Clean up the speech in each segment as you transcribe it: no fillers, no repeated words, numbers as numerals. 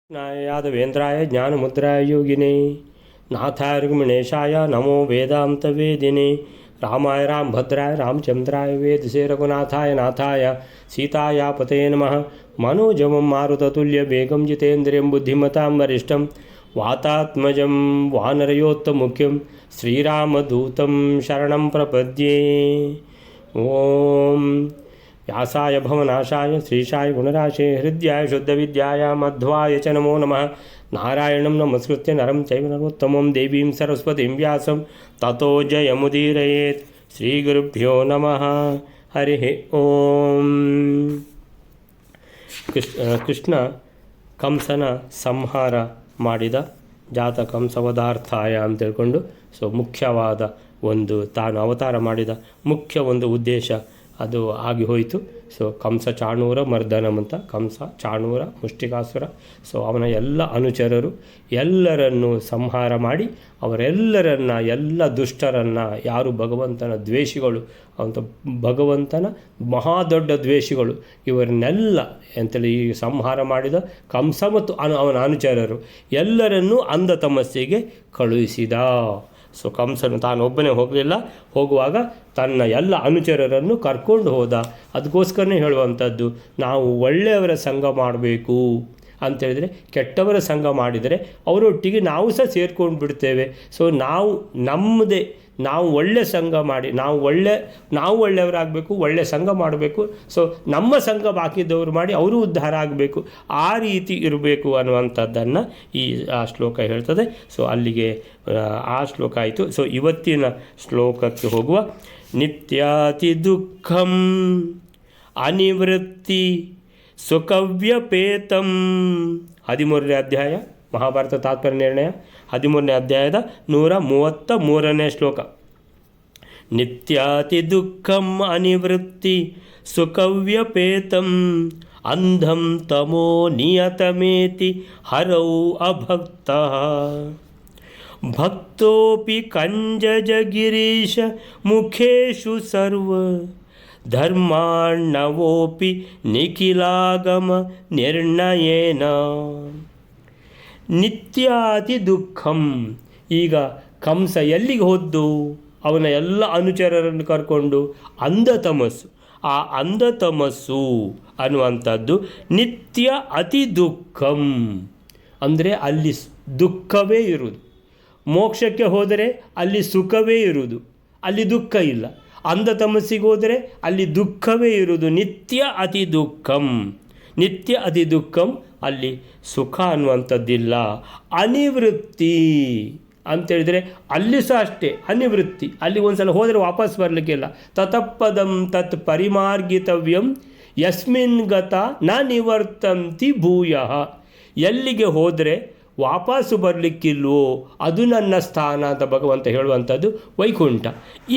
यादवेन्द्राय ज्ञानमुद्राय योगिने नाथाय रुक्मिणेशाय नमो वेदान्तवेदिने रामाय रामभद्राय रामचन्द्राय वेदसे रघुनाथाय नाथाय सीताया पते नमः मनोजवं मारुततुल्यवेगं जितेन्द्रियं बुद्धिमतां वरिष्ठं वातात्मजं वानरयोत्तमुख्यं श्रीरामदूतं शरणं प्रपद्ये। ॐ व्यासाय भवनाशाय श्रीशाय गुणराशे हृद्याय शुद्धविद्याय मध्वाय च नमो नमः। नारायणं नमस्कृत्य नरं चैव नरोत्तमं देवीं सरस्वतीं व्यासं ततो जयमुदीरयेत्। श्रीगुरुभ्यो नमः। हरिः ಓಂ। ಕೃಷ್ಣ ಕಂಸನ ಸಂಹಾರ ಮಾಡಿದ ಜಾತ ಕಂಸವಧಾರ್ಥಾಯ ಅಂತ ಹೇಳ್ಕೊಂಡು ಮುಖ್ಯವಾದ ಒಂದು ತಾನು ಅವತಾರ ಮಾಡಿದ ಮುಖ್ಯ ಒಂದು ಉದ್ದೇಶ ಅದು ಆಗಿ ಹೋಯಿತು. ಕಂಸ ಚಾಣೂರ ಮರ್ದನಂ ಅಂತ, ಕಂಸ ಚಾಣೂರ ಮುಷ್ಟಿಕಾಸುರ ಅವನ ಎಲ್ಲ ಅನುಚರರು ಎಲ್ಲರನ್ನು ಸಂಹಾರ ಮಾಡಿ ಅವರೆಲ್ಲರನ್ನು ಎಲ್ಲ ದುಷ್ಟರನ್ನು ಯಾರು ಭಗವಂತನ ದ್ವೇಷಿಗಳು ಅಂತ ಭಗವಂತನ ಮಹಾದೊಡ್ಡ ದ್ವೇಷಿಗಳು ಇವರನ್ನೆಲ್ಲ ಅಂತೇಳಿ ಈ ಸಂಹಾರ ಮಾಡಿದ ಕಂಸ ಮತ್ತು ಅವನ ಅನುಚರರು ಎಲ್ಲರನ್ನೂ ಅಂಧ ತಮಸ್ಸಿಗೆ ಕಳುಹಿಸಿದ. ಕಂಸನು ತಾನೊಬ್ಬನೇ ಹೋಗಲಿಲ್ಲ, ಹೋಗುವಾಗ ತನ್ನ ಎಲ್ಲ ಅನುಚರರನ್ನು ಕರ್ಕೊಂಡು ಹೋದ. ಅದಕ್ಕೋಸ್ಕರನೇ ಹೇಳುವಂಥದ್ದು ನಾವು ಒಳ್ಳೆಯವರ ಸಂಘ ಮಾಡಬೇಕು ಅಂತೇಳಿದರೆ, ಕೆಟ್ಟವರ ಸಂಘ ಮಾಡಿದರೆ ಅವರೊಟ್ಟಿಗೆ ನಾವು ಸಹ ಸೇರ್ಕೊಂಡು ಬಿಡ್ತೇವೆ. ನಾವು ಒಳ್ಳೆ ಸಂಘ ಮಾಡಿ ನಾವು ಒಳ್ಳೆಯವರಾಗಬೇಕು, ಒಳ್ಳೆ ಸಂಘ ಮಾಡಬೇಕು. ನಮ್ಮ ಸಂಘ ಬಾಕಿದವರು ಮಾಡಿ ಅವರು ಉದ್ಧಾರ ಆಗಬೇಕು, ಆ ರೀತಿ ಇರಬೇಕು ಅನ್ನುವಂಥದ್ದನ್ನು ಈ ಶ್ಲೋಕ ಹೇಳ್ತದೆ. ಅಲ್ಲಿಗೆ ಆ ಶ್ಲೋಕ ಆಯಿತು. ಇವತ್ತಿನ ಶ್ಲೋಕಕ್ಕೆ ಹೋಗುವ. ನಿತ್ಯಾತಿ ದುಃಖಂ ಅನಿವೃತ್ತಿ ಸುಖವ್ಯಪೇತಂ. 13ನೇ ಅಧ್ಯಾಯ ಮಹಾಭಾರತ ತಾತ್ಪರ್ಯ ನಿರ್ಣಯ 13ನೇ ಅಧ್ಯಾಯದ 133ನೇ ಶ್ಲೋಕ. ನಿತ್ಯಾತಿ ದುಃಖಂ ಅನಿವೃತ್ತಿ ಸುಖವ್ಯಪೇತಂ ಅಂಧಂ ತಮೋ ನಿಯತಮೇತಿ ಹರೌ ಅಭಕ್ತಃ ಭಕ್ತೋಪಿ ಕಂಜಜಗಿರೀಶ ಮುಖೇಶು ಸರ್ವ ಧರ್ಮಾಣ್ಣವೋಪಿ ನಿಖಿಲಾಗಮ ನಿರ್ಣಯೇನ. ನಿತ್ಯಾತಿ ದುಃಖಂ. ಈಗ ಕಂಸ ಎಲ್ಲಿಗೆ ಹೋದ್ದು? ಅವನ ಎಲ್ಲ ಅನುಚರರನ್ನು ಕರ್ಕೊಂಡು ಅಂಧತಮಸ್ಸು. ಆ ಅಂಧತಮಸ್ಸು ಅನ್ನುವಂಥದ್ದು ನಿತ್ಯ ಅತಿ ದುಃಖಂ ಅಂದರೆ ಅಲ್ಲಿ ದುಃಖವೇ ಇರುವುದು. ಮೋಕ್ಷಕ್ಕೆ ಹೋದರೆ ಅಲ್ಲಿ ಸುಖವೇ ಇರುವುದು, ಅಲ್ಲಿ ದುಃಖ ಇಲ್ಲ. ಅಂಧತಮಸ್ಸಿಗೆ ಹೋದರೆ ಅಲ್ಲಿ ದುಃಖವೇ ಇರುವುದು. ನಿತ್ಯ ಅತಿ ದುಃಖಂ, ನಿತ್ಯ ಅತಿ ದುಃಖಂ, ಅಲ್ಲಿ ಸುಖ ಅನ್ನುವಂಥದ್ದಿಲ್ಲ. ಅನಿವೃತ್ತಿ ಅಂತೇಳಿದರೆ ಅಲ್ಲಿ ಸಹ ಅಷ್ಟೇ ಅನಿವೃತ್ತಿ. ಅಲ್ಲಿ ಒಂದು ಸಲ ಹೋದರೆ ವಾಪಸ್ ಬರಲಿಕ್ಕಿಲ್ಲ. ತತಪದಂ ತತ್ ಪರಿಮಾರ್ಗಿತವ್ಯಂ ಯಸ್ಮಿನ್ ಗತ ನ ನಿವರ್ತಂತಿ ಭೂಯಃ. ಎಲ್ಲಿಗೆ ಹೋದರೆ ವಾಪಸ್ಸು ಬರಲಿಕ್ಕಿಲ್ವೋ ಅದು ನನ್ನ ಸ್ಥಾನ ಅಂತ ಭಗವಂತ ಹೇಳುವಂಥದ್ದು ವೈಕುಂಠ.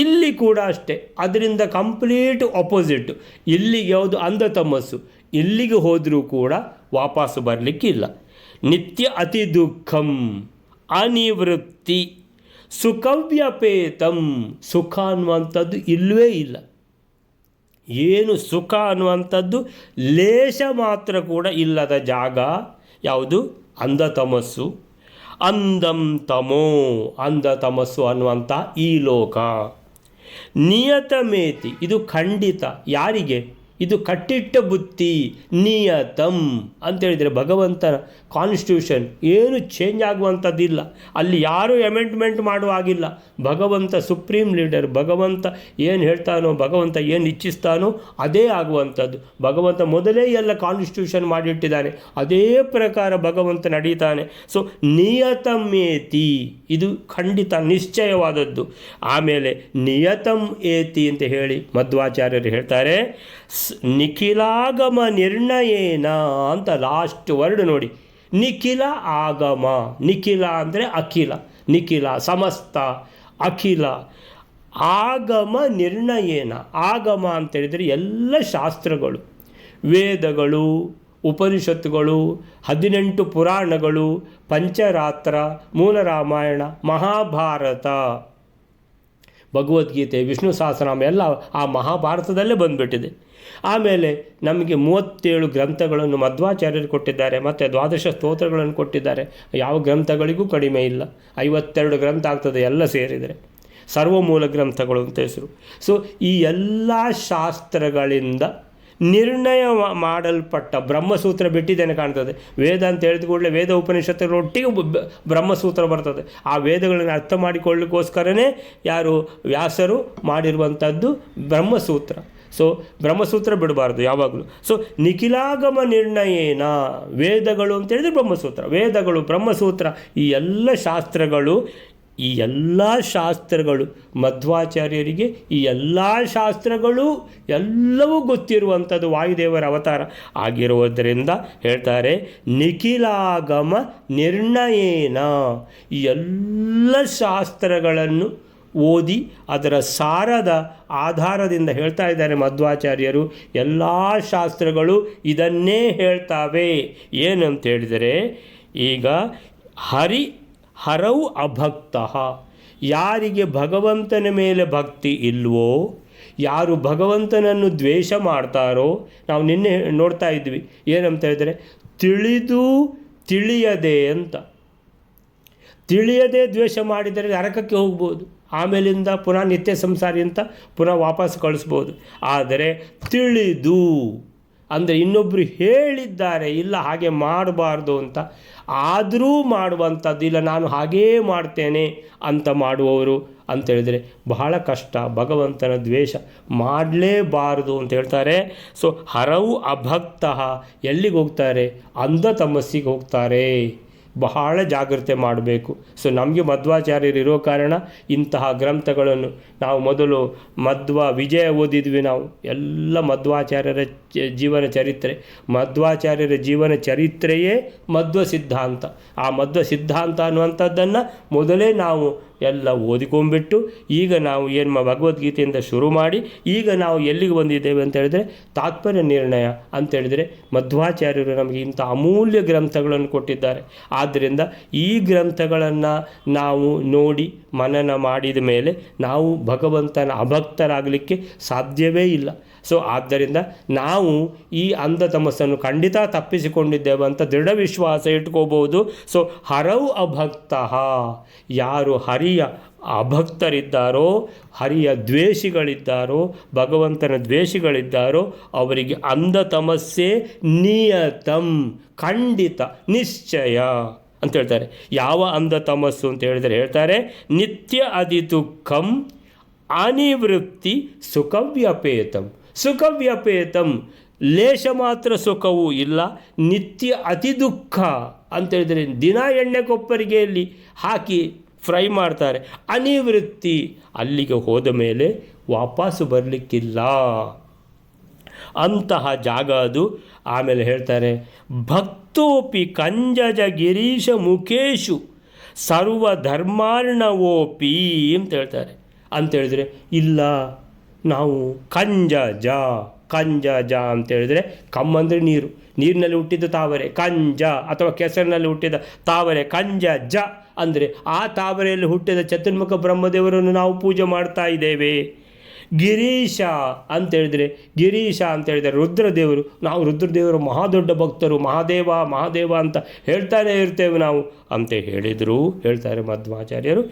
ಇಲ್ಲಿ ಕೂಡ ಅಷ್ಟೇ, ಅದರಿಂದ ಕಂಪ್ಲೀಟ್ ಆಪೋಸಿಟ್. ಇಲ್ಲಿಗೆ ಯಾವುದು ಅಂಧತಮಸ್ಸು, ಇಲ್ಲಿಗೆ ಹೋದರೂ ಕೂಡ ವಾಪಸ್ಸು ಬರಲಿಕ್ಕಿಲ್ಲ. ನಿತ್ಯ ಅತಿ ದುಃಖಂ ಅನಿವೃತ್ತಿ ಸುಖವ್ಯಪೇತಂ. ಸುಖ ಅನ್ನುವಂಥದ್ದು ಇಲ್ಲವೇ ಇಲ್ಲ. ಏನು ಸುಖ ಅನ್ನುವಂಥದ್ದು ಲೇಷ ಮಾತ್ರ ಕೂಡ ಇಲ್ಲದ ಜಾಗ ಯಾವುದು? ಅಂಧತಮಸ್ಸು. ಅಂಧಂ ತಮೋ, ಅಂಧತಮಸ್ಸು ಅನ್ನುವಂಥ ಈ ಲೋಕ. ನಿಯತಮೇತಿ, ಇದು ಖಂಡಿತ. ಯಾರಿಗೆ? ಇದು ಕಟ್ಟಿಟ್ಟ ಬುತ್ತಿ. ನಿಯತಂ ಅಂತೇಳಿದರೆ ಭಗವಂತನ ಕಾನ್ಸ್ಟಿಟ್ಯೂಷನ್ ಏನು ಚೇಂಜ್ ಆಗುವಂಥದ್ದಿಲ್ಲ. ಅಲ್ಲಿ ಯಾರೂ ಅಮೆಂಡ್ಮೆಂಟ್ ಮಾಡುವಾಗಿಲ್ಲ. ಭಗವಂತ ಸುಪ್ರೀಂ ಲೀಡರ್. ಭಗವಂತ ಏನು ಹೇಳ್ತಾನೋ, ಭಗವಂತ ಏನು ಇಚ್ಛಿಸ್ತಾನೋ ಅದೇ ಆಗುವಂಥದ್ದು. ಭಗವಂತ ಮೊದಲೇ ಎಲ್ಲ ಕಾನ್ಸ್ಟಿಟ್ಯೂಷನ್ ಮಾಡಿಟ್ಟಿದ್ದಾನೆ, ಅದೇ ಪ್ರಕಾರ ಭಗವಂತ ನಡೀತಾನೆ. ನಿಯತಮೇತಿ ಇದು ಖಂಡಿತ ನಿಶ್ಚಯವಾದದ್ದು. ಆಮೇಲೆ ನಿಯತಂ ಏತಿ ಅಂತ ಹೇಳಿ ಮಧ್ವಾಚಾರ್ಯರು ಹೇಳ್ತಾರೆ, ನಿಖಿಲಾಗಮ ನಿರ್ಣಯೇನ ಅಂತ ಲಾಸ್ಟ್ ವರ್ಡ್ ನೋಡಿ. ನಿಖಿಲ ಆಗಮ. ನಿಖಿಲ ಅಂದರೆ ಅಖಿಲ, ನಿಖಿಲ ಸಮಸ್ತ, ಅಖಿಲ. ಆಗಮ ನಿರ್ಣಯೇನ. ಆಗಮ ಅಂತೇಳಿದರೆ ಎಲ್ಲ ಶಾಸ್ತ್ರಗಳು, ವೇದಗಳು, ಉಪನಿಷತ್ತುಗಳು, 18 ಪುರಾಣಗಳು, ಪಂಚರಾತ್ರ, ಮೂಲ ರಾಮಾಯಣ, ಮಹಾಭಾರತ, ಭಗವದ್ಗೀತೆ, ವಿಷ್ಣು ಸಹಸ್ರನಾಮ ಎಲ್ಲ ಆ ಮಹಾಭಾರತದಲ್ಲೇ ಬಂದುಬಿಟ್ಟಿದೆ. ಆಮೇಲೆ ನಮಗೆ 37 ಗ್ರಂಥಗಳನ್ನು ಮಧ್ವಾಚಾರ್ಯರು ಕೊಟ್ಟಿದ್ದಾರೆ, ಮತ್ತು 12 ಸ್ತೋತ್ರಗಳನ್ನು ಕೊಟ್ಟಿದ್ದಾರೆ. ಯಾವ ಗ್ರಂಥಗಳಿಗೂ ಕಡಿಮೆ ಇಲ್ಲ, 52 ಗ್ರಂಥ ಆಗ್ತದೆ ಎಲ್ಲ ಸೇರಿದರೆ, ಸರ್ವಮೂಲ ಗ್ರಂಥಗಳು ಅಂತ ಹೆಸರು. ಸೊ ಈ ಎಲ್ಲ ಶಾಸ್ತ್ರಗಳಿಂದ ನಿರ್ಣಯ ಮಾಡಲ್ಪಟ್ಟ ಬ್ರಹ್ಮಸೂತ್ರ ಬಿಟ್ಟಿದ್ದೇನೆ ಕಾಣ್ತದೆ. ವೇದ ಅಂತ ಹೇಳಿದ ಕೂಡಲೇ ವೇದ ಉಪನಿಷತ್ತುಗಳೊಟ್ಟಿಗೆ ಬ್ರಹ್ಮಸೂತ್ರ ಬರ್ತದೆ. ಆ ವೇದಗಳನ್ನು ಅರ್ಥ ಮಾಡಿಕೊಳ್ಳಿಕ್ಕೋಸ್ಕರನೇ ಯಾರು ವ್ಯಾಸರು ಮಾಡಿರುವಂಥದ್ದು ಬ್ರಹ್ಮಸೂತ್ರ. ಸೊ ಬ್ರಹ್ಮಸೂತ್ರ ಬಿಡಬಾರ್ದು ಯಾವಾಗಲೂ. ಸೊ ನಿಖಿಲಾಗಮ ನಿರ್ಣಯೇನ ವೇದಗಳು ಅಂತೇಳಿದರೆ ಬ್ರಹ್ಮಸೂತ್ರ, ವೇದಗಳು ಬ್ರಹ್ಮಸೂತ್ರ, ಈ ಎಲ್ಲ ಶಾಸ್ತ್ರಗಳು ಮಧ್ವಾಚಾರ್ಯರಿಗೆ ಈ ಎಲ್ಲ ಶಾಸ್ತ್ರಗಳು ಎಲ್ಲವೂ ಗೊತ್ತಿರುವಂಥದ್ದು ವಾಯುದೇವರ ಅವತಾರ ಆಗಿರುವುದರಿಂದ ಹೇಳ್ತಾರೆ ನಿಖಿಲಾಗಮ ನಿರ್ಣಯೇನ. ಈ ಎಲ್ಲ ಶಾಸ್ತ್ರಗಳನ್ನು ಓದಿ ಅದರ ಸಾರದ ಆಧಾರದಿಂದ ಹೇಳ್ತಾ ಇದ್ದಾರೆ ಮಧ್ವಾಚಾರ್ಯರು. ಎಲ್ಲ ಶಾಸ್ತ್ರಗಳು ಇದನ್ನೇ ಹೇಳ್ತಾವೆ. ಏನಂತ ಹೇಳಿದರೆ, ಈಗ ಹರೌ ಅಭಕ್ತ, ಯಾರಿಗೆ ಭಗವಂತನ ಮೇಲೆ ಭಕ್ತಿ ಇಲ್ವೋ, ಯಾರು ಭಗವಂತನನ್ನು ದ್ವೇಷ ಮಾಡ್ತಾರೋ, ನಾವು ನಿನ್ನೆ ನೋಡ್ತಾ ಇದ್ವಿ ಏನಂತ ಹೇಳಿದರೆ ತಿಳಿದು ತಿಳಿಯದೆ ಅಂತ. ತಿಳಿಯದೆ ದ್ವೇಷ ಮಾಡಿದರೆ ನರಕಕ್ಕೆ ಹೋಗ್ಬೋದು, ಆಮೇಲಿಂದ ಪುನಃ ನಿತ್ಯ ಸಂಸಾರಿ ಅಂತ ಪುನಃ ವಾಪಸ್ ಕಳಿಸ್ಬೋದು. ಆದರೆ ತಿಳಿದು ಅಂದರೆ ಇನ್ನೊಬ್ಬರು ಹೇಳಿದ್ದಾರೆ, ಇಲ್ಲ ಹಾಗೆ ಮಾಡಬಾರ್ದು ಅಂತ, ಆದರೂ ಮಾಡುವಂಥದ್ದು, ಇಲ್ಲ ನಾನು ಹಾಗೇ ಮಾಡ್ತೇನೆ ಅಂತ ಮಾಡುವವರು ಅಂತೇಳಿದರೆ ಬಹಳ ಕಷ್ಟ. ಭಗವಂತನ ದ್ವೇಷ ಮಾಡಲೇಬಾರದು ಅಂತ ಹೇಳ್ತಾರೆ. ಸೊ ಹರವು ಅಭಕ್ತ ಎಲ್ಲಿಗೆ ಹೋಗ್ತಾರೆ? ಅಂಧ ತಮಸ್ಸಿಗೆ ಹೋಗ್ತಾರೆ. ಬಹಳ ಜಾಗ್ರತೆ ಮಾಡಬೇಕು. ಸೊ ನಮಗೆ ಮಧ್ವಾಚಾರ್ಯರು ಇರೋ ಕಾರಣ ಇಂತಹ ಗ್ರಂಥಗಳನ್ನು ನಾವು ಮೊದಲು ವಿಜಯ ಓದಿದ್ವಿ. ನಾವು ಎಲ್ಲ ಮಧ್ವಾಚಾರ್ಯರ ಜೀವನ ಚರಿತ್ರೆ, ಮಧ್ವಾಚಾರ್ಯರ ಜೀವನ ಚರಿತ್ರೆಯೇ ಮಧ್ವ ಸಿದ್ಧಾಂತ. ಆ ಮಧ್ವ ಸಿದ್ಧಾಂತ ಅನ್ನುವಂಥದ್ದನ್ನು ಮೊದಲೇ ನಾವು ಎಲ್ಲ ಓದಿಕೊಂಡ್ಬಿಟ್ಟು ಈಗ ನಾವು ಏನು ಭಗವದ್ಗೀತೆಯಿಂದ ಶುರು ಮಾಡಿ ಈಗ ನಾವು ಎಲ್ಲಿಗೆ ಬಂದಿದ್ದೇವೆ ಅಂತ ಹೇಳಿದರೆ ತಾತ್ಪರ್ಯ ನಿರ್ಣಯ ಅಂತೇಳಿದರೆ ಮಧ್ವಾಚಾರ್ಯರು ನಮಗೆ ಇಂಥ ಅಮೂಲ್ಯ ಗ್ರಂಥಗಳನ್ನು ಕೊಟ್ಟಿದ್ದಾರೆ. ಆದ್ದರಿಂದ ಈ ಗ್ರಂಥಗಳನ್ನು ನಾವು ನೋಡಿ ಮನನ ಮಾಡಿದ ಮೇಲೆ ನಾವು ಭಗವಂತನ ಅಭಕ್ತರಾಗಲಿಕ್ಕೆ ಸಾಧ್ಯವೇ ಇಲ್ಲ. ಸೊ ಆದ್ದರಿಂದ ನಾವು ಈ ಅಂಧ ತಮಸ್ಸನ್ನು ಖಂಡಿತ ತಪ್ಪಿಸಿಕೊಂಡಿದ್ದೇವೆ ಅಂತ ದೃಢ ವಿಶ್ವಾಸ ಇಟ್ಕೋಬೋದು. ಸೊ ಹರವು ಅಭಕ್ತ, ಯಾರು ಹರಿಯ ಅಭಕ್ತರಿದ್ದಾರೋ, ಹರಿಯ ದ್ವೇಷಿಗಳಿದ್ದಾರೋ, ಭಗವಂತನ ದ್ವೇಷಿಗಳಿದ್ದಾರೋ ಅವರಿಗೆ ಅಂಧ ತಮಸ್ಸೇ ನಿಯತಂ, ಖಂಡಿತ ನಿಶ್ಚಯ ಅಂತ ಹೇಳ್ತಾರೆ. ಯಾವ ಅಂಧ ತಮಸ್ಸು ಅಂತ ಹೇಳಿದರೆ ಹೇಳ್ತಾರೆ ನಿತ್ಯ ಅಧಿದುಃಖಂ ಅನಿವೃತ್ತಿ ಸುಖವ್ಯಪೇತಂ. ಸುಖವ್ಯಪೇತಂ ಲೇಷ ಮಾತ್ರ ಸುಖವೂ ಇಲ್ಲ, ನಿತ್ಯ ಅತಿ ದುಃಖ ಅಂತೇಳಿದರೆ ದಿನ ಎಣ್ಣೆ ಕೊಪ್ಪರಿಗೆಯಲ್ಲಿ ಹಾಕಿ ಫ್ರೈ ಮಾಡ್ತಾರೆ. ಅನಿವೃತ್ತಿ, ಅಲ್ಲಿಗೆ ಹೋದ ಮೇಲೆ ವಾಪಸ್ಸು ಬರಲಿಕ್ಕಿಲ್ಲ ಅಂತಹ ಜಾಗ ಅದು. ಆಮೇಲೆ ಹೇಳ್ತಾರೆ ಭಕ್ತೋಪಿ ಕಂಜಜ ಗಿರೀಶ ಮುಖೇಶು ಸರ್ವಧರ್ಮಾರ್ಣವೋಪಿ ಅಂತ ಹೇಳ್ತಾರೆ. ಅಂತೇಳಿದರೆ ಇಲ್ಲ, ನಾವು ಕಂಜಜ ಅಂತೇಳಿದರೆ ಕಮ್ಮಂದರೆ ನೀರಿನಲ್ಲಿ ಹುಟ್ಟಿದ ತಾವರೆ ಕಂಜ, ಅಥವಾ ಕೆಸರಿನಲ್ಲಿ ಹುಟ್ಟಿದ ತಾವರೆ ಕಂಜಜ ಅಂದರೆ ಆ ತಾವರೆಯಲ್ಲಿ ಹುಟ್ಟಿದ ಚತುರ್ಮುಖ ಬ್ರಹ್ಮದೇವರನ್ನು ನಾವು ಪೂಜೆ ಮಾಡ್ತಾ ಇದ್ದೇವೆ. ಗಿರೀಶ ಅಂತೇಳಿದರೆ ರುದ್ರದೇವರು, ನಾವು ರುದ್ರದೇವರು ಮಹಾದೊಡ್ಡ ಭಕ್ತರು, ಮಹಾದೇವ ಅಂತ ಹೇಳ್ತಾನೆ ಇರ್ತೇವೆ ನಾವು ಅಂತ ಹೇಳಿದರು. ಹೇಳ್ತಾರೆ ಮಧ್ವಾಚಾರ್ಯರು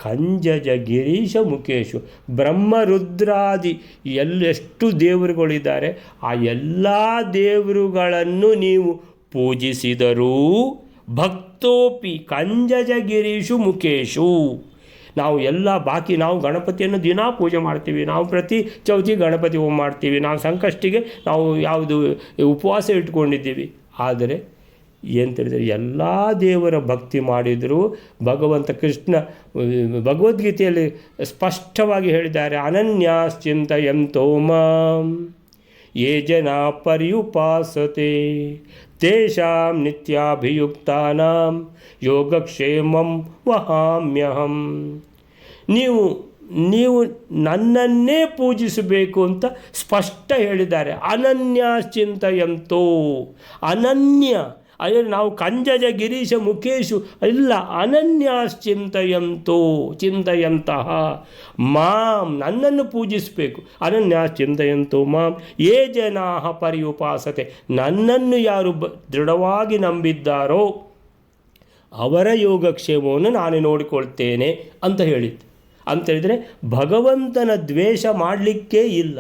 ಕಂಜಜ ಗಿರೀಶ ಮುಖೇಶು, ಬ್ರಹ್ಮ ರುದ್ರಾದಿ ಎಷ್ಟು ದೇವರುಗಳಿದ್ದಾರೆ ಆ ಎಲ್ಲ ದೇವರುಗಳನ್ನು ನೀವು ಪೂಜಿಸಿದರೂ ಭಕ್ತೋಪಿ ಕಂಜಜ ಗಿರೀಶು ಮುಖೇಶು. ನಾವು ಎಲ್ಲ ನಾವು ಗಣಪತಿಯನ್ನು ದಿನಾ ಪೂಜೆ ಮಾಡ್ತೀವಿ, ನಾವು ಪ್ರತಿ ಚೌತಿ ಗಣಪತಿ ಹೋಮ ಮಾಡ್ತೀವಿ, ನಾವು ಸಂಕಷ್ಟಿಗೆ ನಾವು ಯಾವುದು ಉಪವಾಸ ಇಟ್ಕೊಂಡಿದ್ದೀವಿ. ಆದರೆ ಏನು ತಿಳಿದರೆ ಎಲ್ಲ ದೇವರ ಭಕ್ತಿ ಮಾಡಿದರೂ ಭಗವಂತ ಕೃಷ್ಣ ಭಗವದ್ಗೀತೆಯಲ್ಲಿ ಸ್ಪಷ್ಟವಾಗಿ ಹೇಳಿದ್ದಾರೆ ಅನನ್ಯಾಶ್ಚಿಂತಯಂತೋ ಮಾಂ ಯೇ ಜನಾ ಪರ್ಯುಪಾಸತೆ ತೇಷಾಂ ನಿತ್ಯಾಭಿಯುಕ್ತಾನಾಂ ಯೋಗಕ್ಷೇಮಂ ವಹಾಮ್ಯಹಂ. ನೀವು ನನ್ನನ್ನೇ ಪೂಜಿಸಬೇಕು ಅಂತ ಸ್ಪಷ್ಟ ಹೇಳಿದ್ದಾರೆ. ಅನನ್ಯಾಶ್ಚಿಂತಯಂತೋ, ಅನನ್ಯ ಅದೇ ನಾವು ಕಂಜಜ ಗಿರೀಶ ಮುಖೇಶು ಇಲ್ಲ, ಚಿಂತೆಯಂತಹ ಮಾಂ, ನನ್ನನ್ನು ಪೂಜಿಸಬೇಕು. ಚಿಂತೆಯಂತೋ ಮಾಂ ಯೇ ಜನಾ ಪರ್ಯುಪಾಸತೆ, ನನ್ನನ್ನು ಯಾರು ದೃಢವಾಗಿ ನಂಬಿದ್ದಾರೋ ಅವರ ಯೋಗಕ್ಷೇಮವನ್ನು ನಾನು ನೋಡಿಕೊಳ್ತೇನೆ ಅಂತ ಹೇಳಿದ್ದು. ಅಂತೇಳಿದರೆ ಭಗವಂತನ ದ್ವೇಷ ಮಾಡಲಿಕ್ಕೇ ಇಲ್ಲ.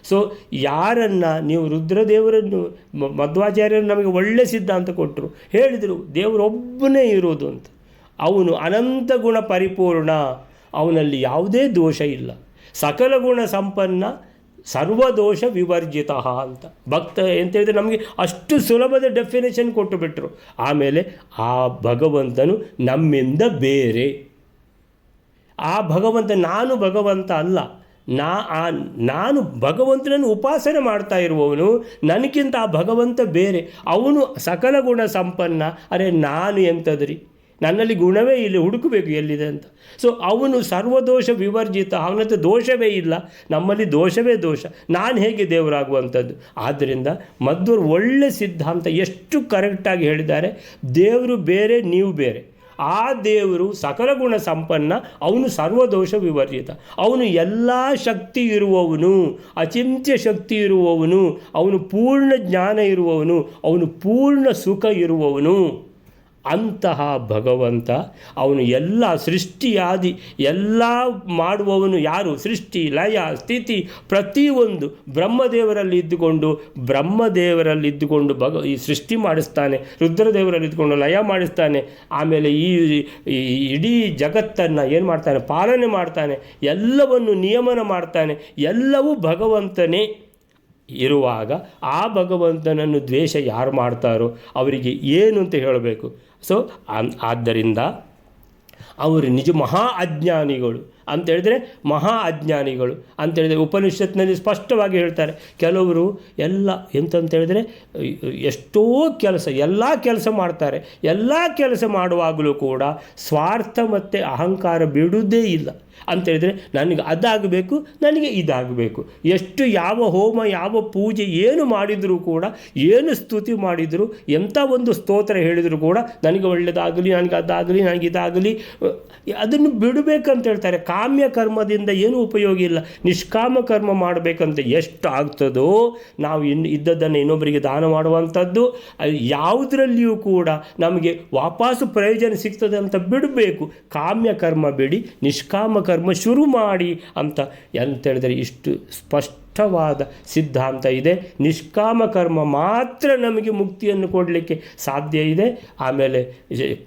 ಸೊ ಯಾರನ್ನು ನೀವು ರುದ್ರದೇವರನ್ನು ಮಧ್ವಾಚಾರ್ಯರು ನಮಗೆ ಒಳ್ಳೆ ಸಿದ್ಧಾಂತ ಕೊಟ್ಟರು, ಹೇಳಿದರು ದೇವರೊಬ್ಬನೇ ಇರೋದು ಅಂತ. ಅವನು ಅನಂತ ಗುಣ ಪರಿಪೂರ್ಣ, ಅವನಲ್ಲಿ ಯಾವುದೇ ದೋಷ ಇಲ್ಲ, ಸಕಲ ಗುಣ ಸಂಪನ್ನ, ಸರ್ವದೋಷ ವಿವರ್ಜಿತ ಅಂತ. ಭಕ್ತ ಅಂತೇಳಿದರೆ ನಮಗೆ ಅಷ್ಟು ಸುಲಭದ ಡೆಫಿನೇಷನ್ ಕೊಟ್ಟು ಬಿಟ್ಟರು. ಆಮೇಲೆ ಆ ಭಗವಂತನು ನಮ್ಮಿಂದ ಬೇರೆ. ಆ ಭಗವಂತ ನಾನು ಭಗವಂತ ಅಲ್ಲ, ನಾನು ಭಗವಂತನನ್ನು ಉಪಾಸನೆ ಮಾಡ್ತಾ ಇರುವವನು, ನನಗಿಂತ ಆ ಭಗವಂತ ಬೇರೆ. ಅವನು ಸಕಲ ಗುಣ ಸಂಪನ್ನ. ಅರೆ ನಾನು ಎಂಥದ್ರಿ, ನನ್ನಲ್ಲಿ ಗುಣವೇ ಇಲ್ಲ, ಹುಡುಕಬೇಕು ಎಲ್ಲಿದೆ ಅಂತ. ಸೊ ಅವನು ಸರ್ವದೋಷ ವಿವರ್ಜಿತ, ಅವನಂತ ದೋಷವೇ ಇಲ್ಲ, ನಮ್ಮಲ್ಲಿ ದೋಷವೇ ದೋಷ. ನಾನು ಹೇಗೆ ದೇವರಾಗುವಂಥದ್ದು? ಆದ್ದರಿಂದ ಮಧ್ವರು ಒಳ್ಳೆ ಸಿದ್ಧಾಂತ ಎಷ್ಟು ಕರೆಕ್ಟಾಗಿ ಹೇಳಿದ್ದಾರೆ. ದೇವರು ಬೇರೆ, ನೀವು ಬೇರೆ. ಆ ದೇವರು ಸಕಲ ಗುಣ ಸಂಪನ್ನ, ಅವನು ಸರ್ವದೋಷ ವಿವರ್ಜಿತ, ಅವನು ಎಲ್ಲ ಶಕ್ತಿ ಇರುವವನು, ಅಚಿಂತ್ಯ ಶಕ್ತಿ ಇರುವವನು, ಅವನು ಪೂರ್ಣ ಜ್ಞಾನ ಇರುವವನು, ಅವನು ಪೂರ್ಣ ಸುಖ ಇರುವವನು. ಅಂತಹ ಭಗವಂತ ಅವನು ಎಲ್ಲ ಸೃಷ್ಟಿಯಾದಿ ಎಲ್ಲ ಮಾಡುವವನು ಯಾರು? ಸೃಷ್ಟಿ ಲಯ ಸ್ಥಿತಿ ಪ್ರತಿಯೊಂದು ಬ್ರಹ್ಮದೇವರಲ್ಲಿದ್ದುಕೊಂಡು ಈ ಸೃಷ್ಟಿ ಮಾಡಿಸ್ತಾನೆ, ರುದ್ರದೇವರಲ್ಲಿದ್ದುಕೊಂಡು ಲಯ ಮಾಡಿಸ್ತಾನೆ. ಆಮೇಲೆ ಈ ಇಡೀ ಜಗತ್ತನ್ನು ಏನು ಮಾಡ್ತಾನೆ? ಪಾಲನೆ ಮಾಡ್ತಾನೆ, ಎಲ್ಲವನ್ನು ನಿಯಮನ ಮಾಡ್ತಾನೆ. ಎಲ್ಲವೂ ಭಗವಂತನೇ ಇರುವಾಗ ಆ ಭಗವಂತನನ್ನು ದ್ವೇಷ ಯಾರು ಮಾಡ್ತಾರೋ ಅವರಿಗೆ ಏನು ಅಂತ ಹೇಳಬೇಕು? ಸೊ ಆದ್ದರಿಂದ ಅವರು ನಿಜ ಮಹಾ ಅಜ್ಞಾನಿಗಳು ಅಂತೇಳಿದರೆ, ಮಹಾ ಅಜ್ಞಾನಿಗಳು ಅಂತೇಳಿದರೆ ಉಪನಿಷತ್ನಲ್ಲಿ ಸ್ಪಷ್ಟವಾಗಿ ಹೇಳ್ತಾರೆ. ಕೆಲವರು ಎಲ್ಲ ಎಂತಂತೇಳಿದರೆ ಎಷ್ಟೋ ಎಲ್ಲ ಕೆಲಸ ಮಾಡ್ತಾರೆ, ಎಲ್ಲ ಕೆಲಸ ಮಾಡುವಾಗಲೂ ಕೂಡ ಸ್ವಾರ್ಥ ಮತ್ತು ಅಹಂಕಾರ ಬಿಡುವುದೇ ಇಲ್ಲ. ಅಂತೇಳಿದರೆ ನನಗೆ ಅದಾಗಬೇಕು, ನನಗೆ ಇದಾಗಬೇಕು. ಎಷ್ಟು ಯಾವ ಹೋಮ ಯಾವ ಪೂಜೆ ಏನು ಮಾಡಿದರೂ ಕೂಡ, ಏನು ಸ್ತುತಿ ಮಾಡಿದರೂ, ಎಂಥ ಒಂದು ಸ್ತೋತ್ರ ಹೇಳಿದರೂ ಕೂಡ ನನಗೆ ಒಳ್ಳೆಯದಾಗಲಿ, ನನಗೆ ಅದಾಗಲಿ, ನನಗಿದಾಗಲಿ, ಅದನ್ನು ಬಿಡಬೇಕಂತ ಹೇಳ್ತಾರೆ. ಕಾಮ್ಯ ಕರ್ಮದಿಂದ ಏನೂ ಉಪಯೋಗ ಇಲ್ಲ. ನಿಷ್ಕಾಮ ಕರ್ಮ ಮಾಡಬೇಕಂತ ಎಷ್ಟು ಆಗ್ತದೋ ನಾವು ಇದ್ದದ್ದನ್ನು ಇನ್ನೊಬ್ಬರಿಗೆ ದಾನ ಮಾಡುವಂಥದ್ದು, ಯಾವುದರಲ್ಲಿಯೂ ಕೂಡ ನಮಗೆ ವಾಪಸ್ಸು ಪ್ರಯೋಜನ ಸಿಗ್ತದೆ ಅಂತ ಬಿಡಬೇಕು. ಕಾಮ್ಯ ಕರ್ಮ ಬಿಡಿ, ನಿಷ್ಕಾಮ ಕರ್ಮ ಶುರು ಮಾಡಿ ಅಂತೇಳಿದರೆ ಇಷ್ಟು ಸ್ಪಷ್ಟವಾದ ಸಿದ್ಧಾಂತ ಇದೆ. ನಿಷ್ಕಾಮ ಕರ್ಮ ಮಾತ್ರ ನಮಗೆ ಮುಕ್ತಿಯನ್ನು ಕೊಡಲಿಕ್ಕೆ ಸಾಧ್ಯ ಇದೆ. ಆಮೇಲೆ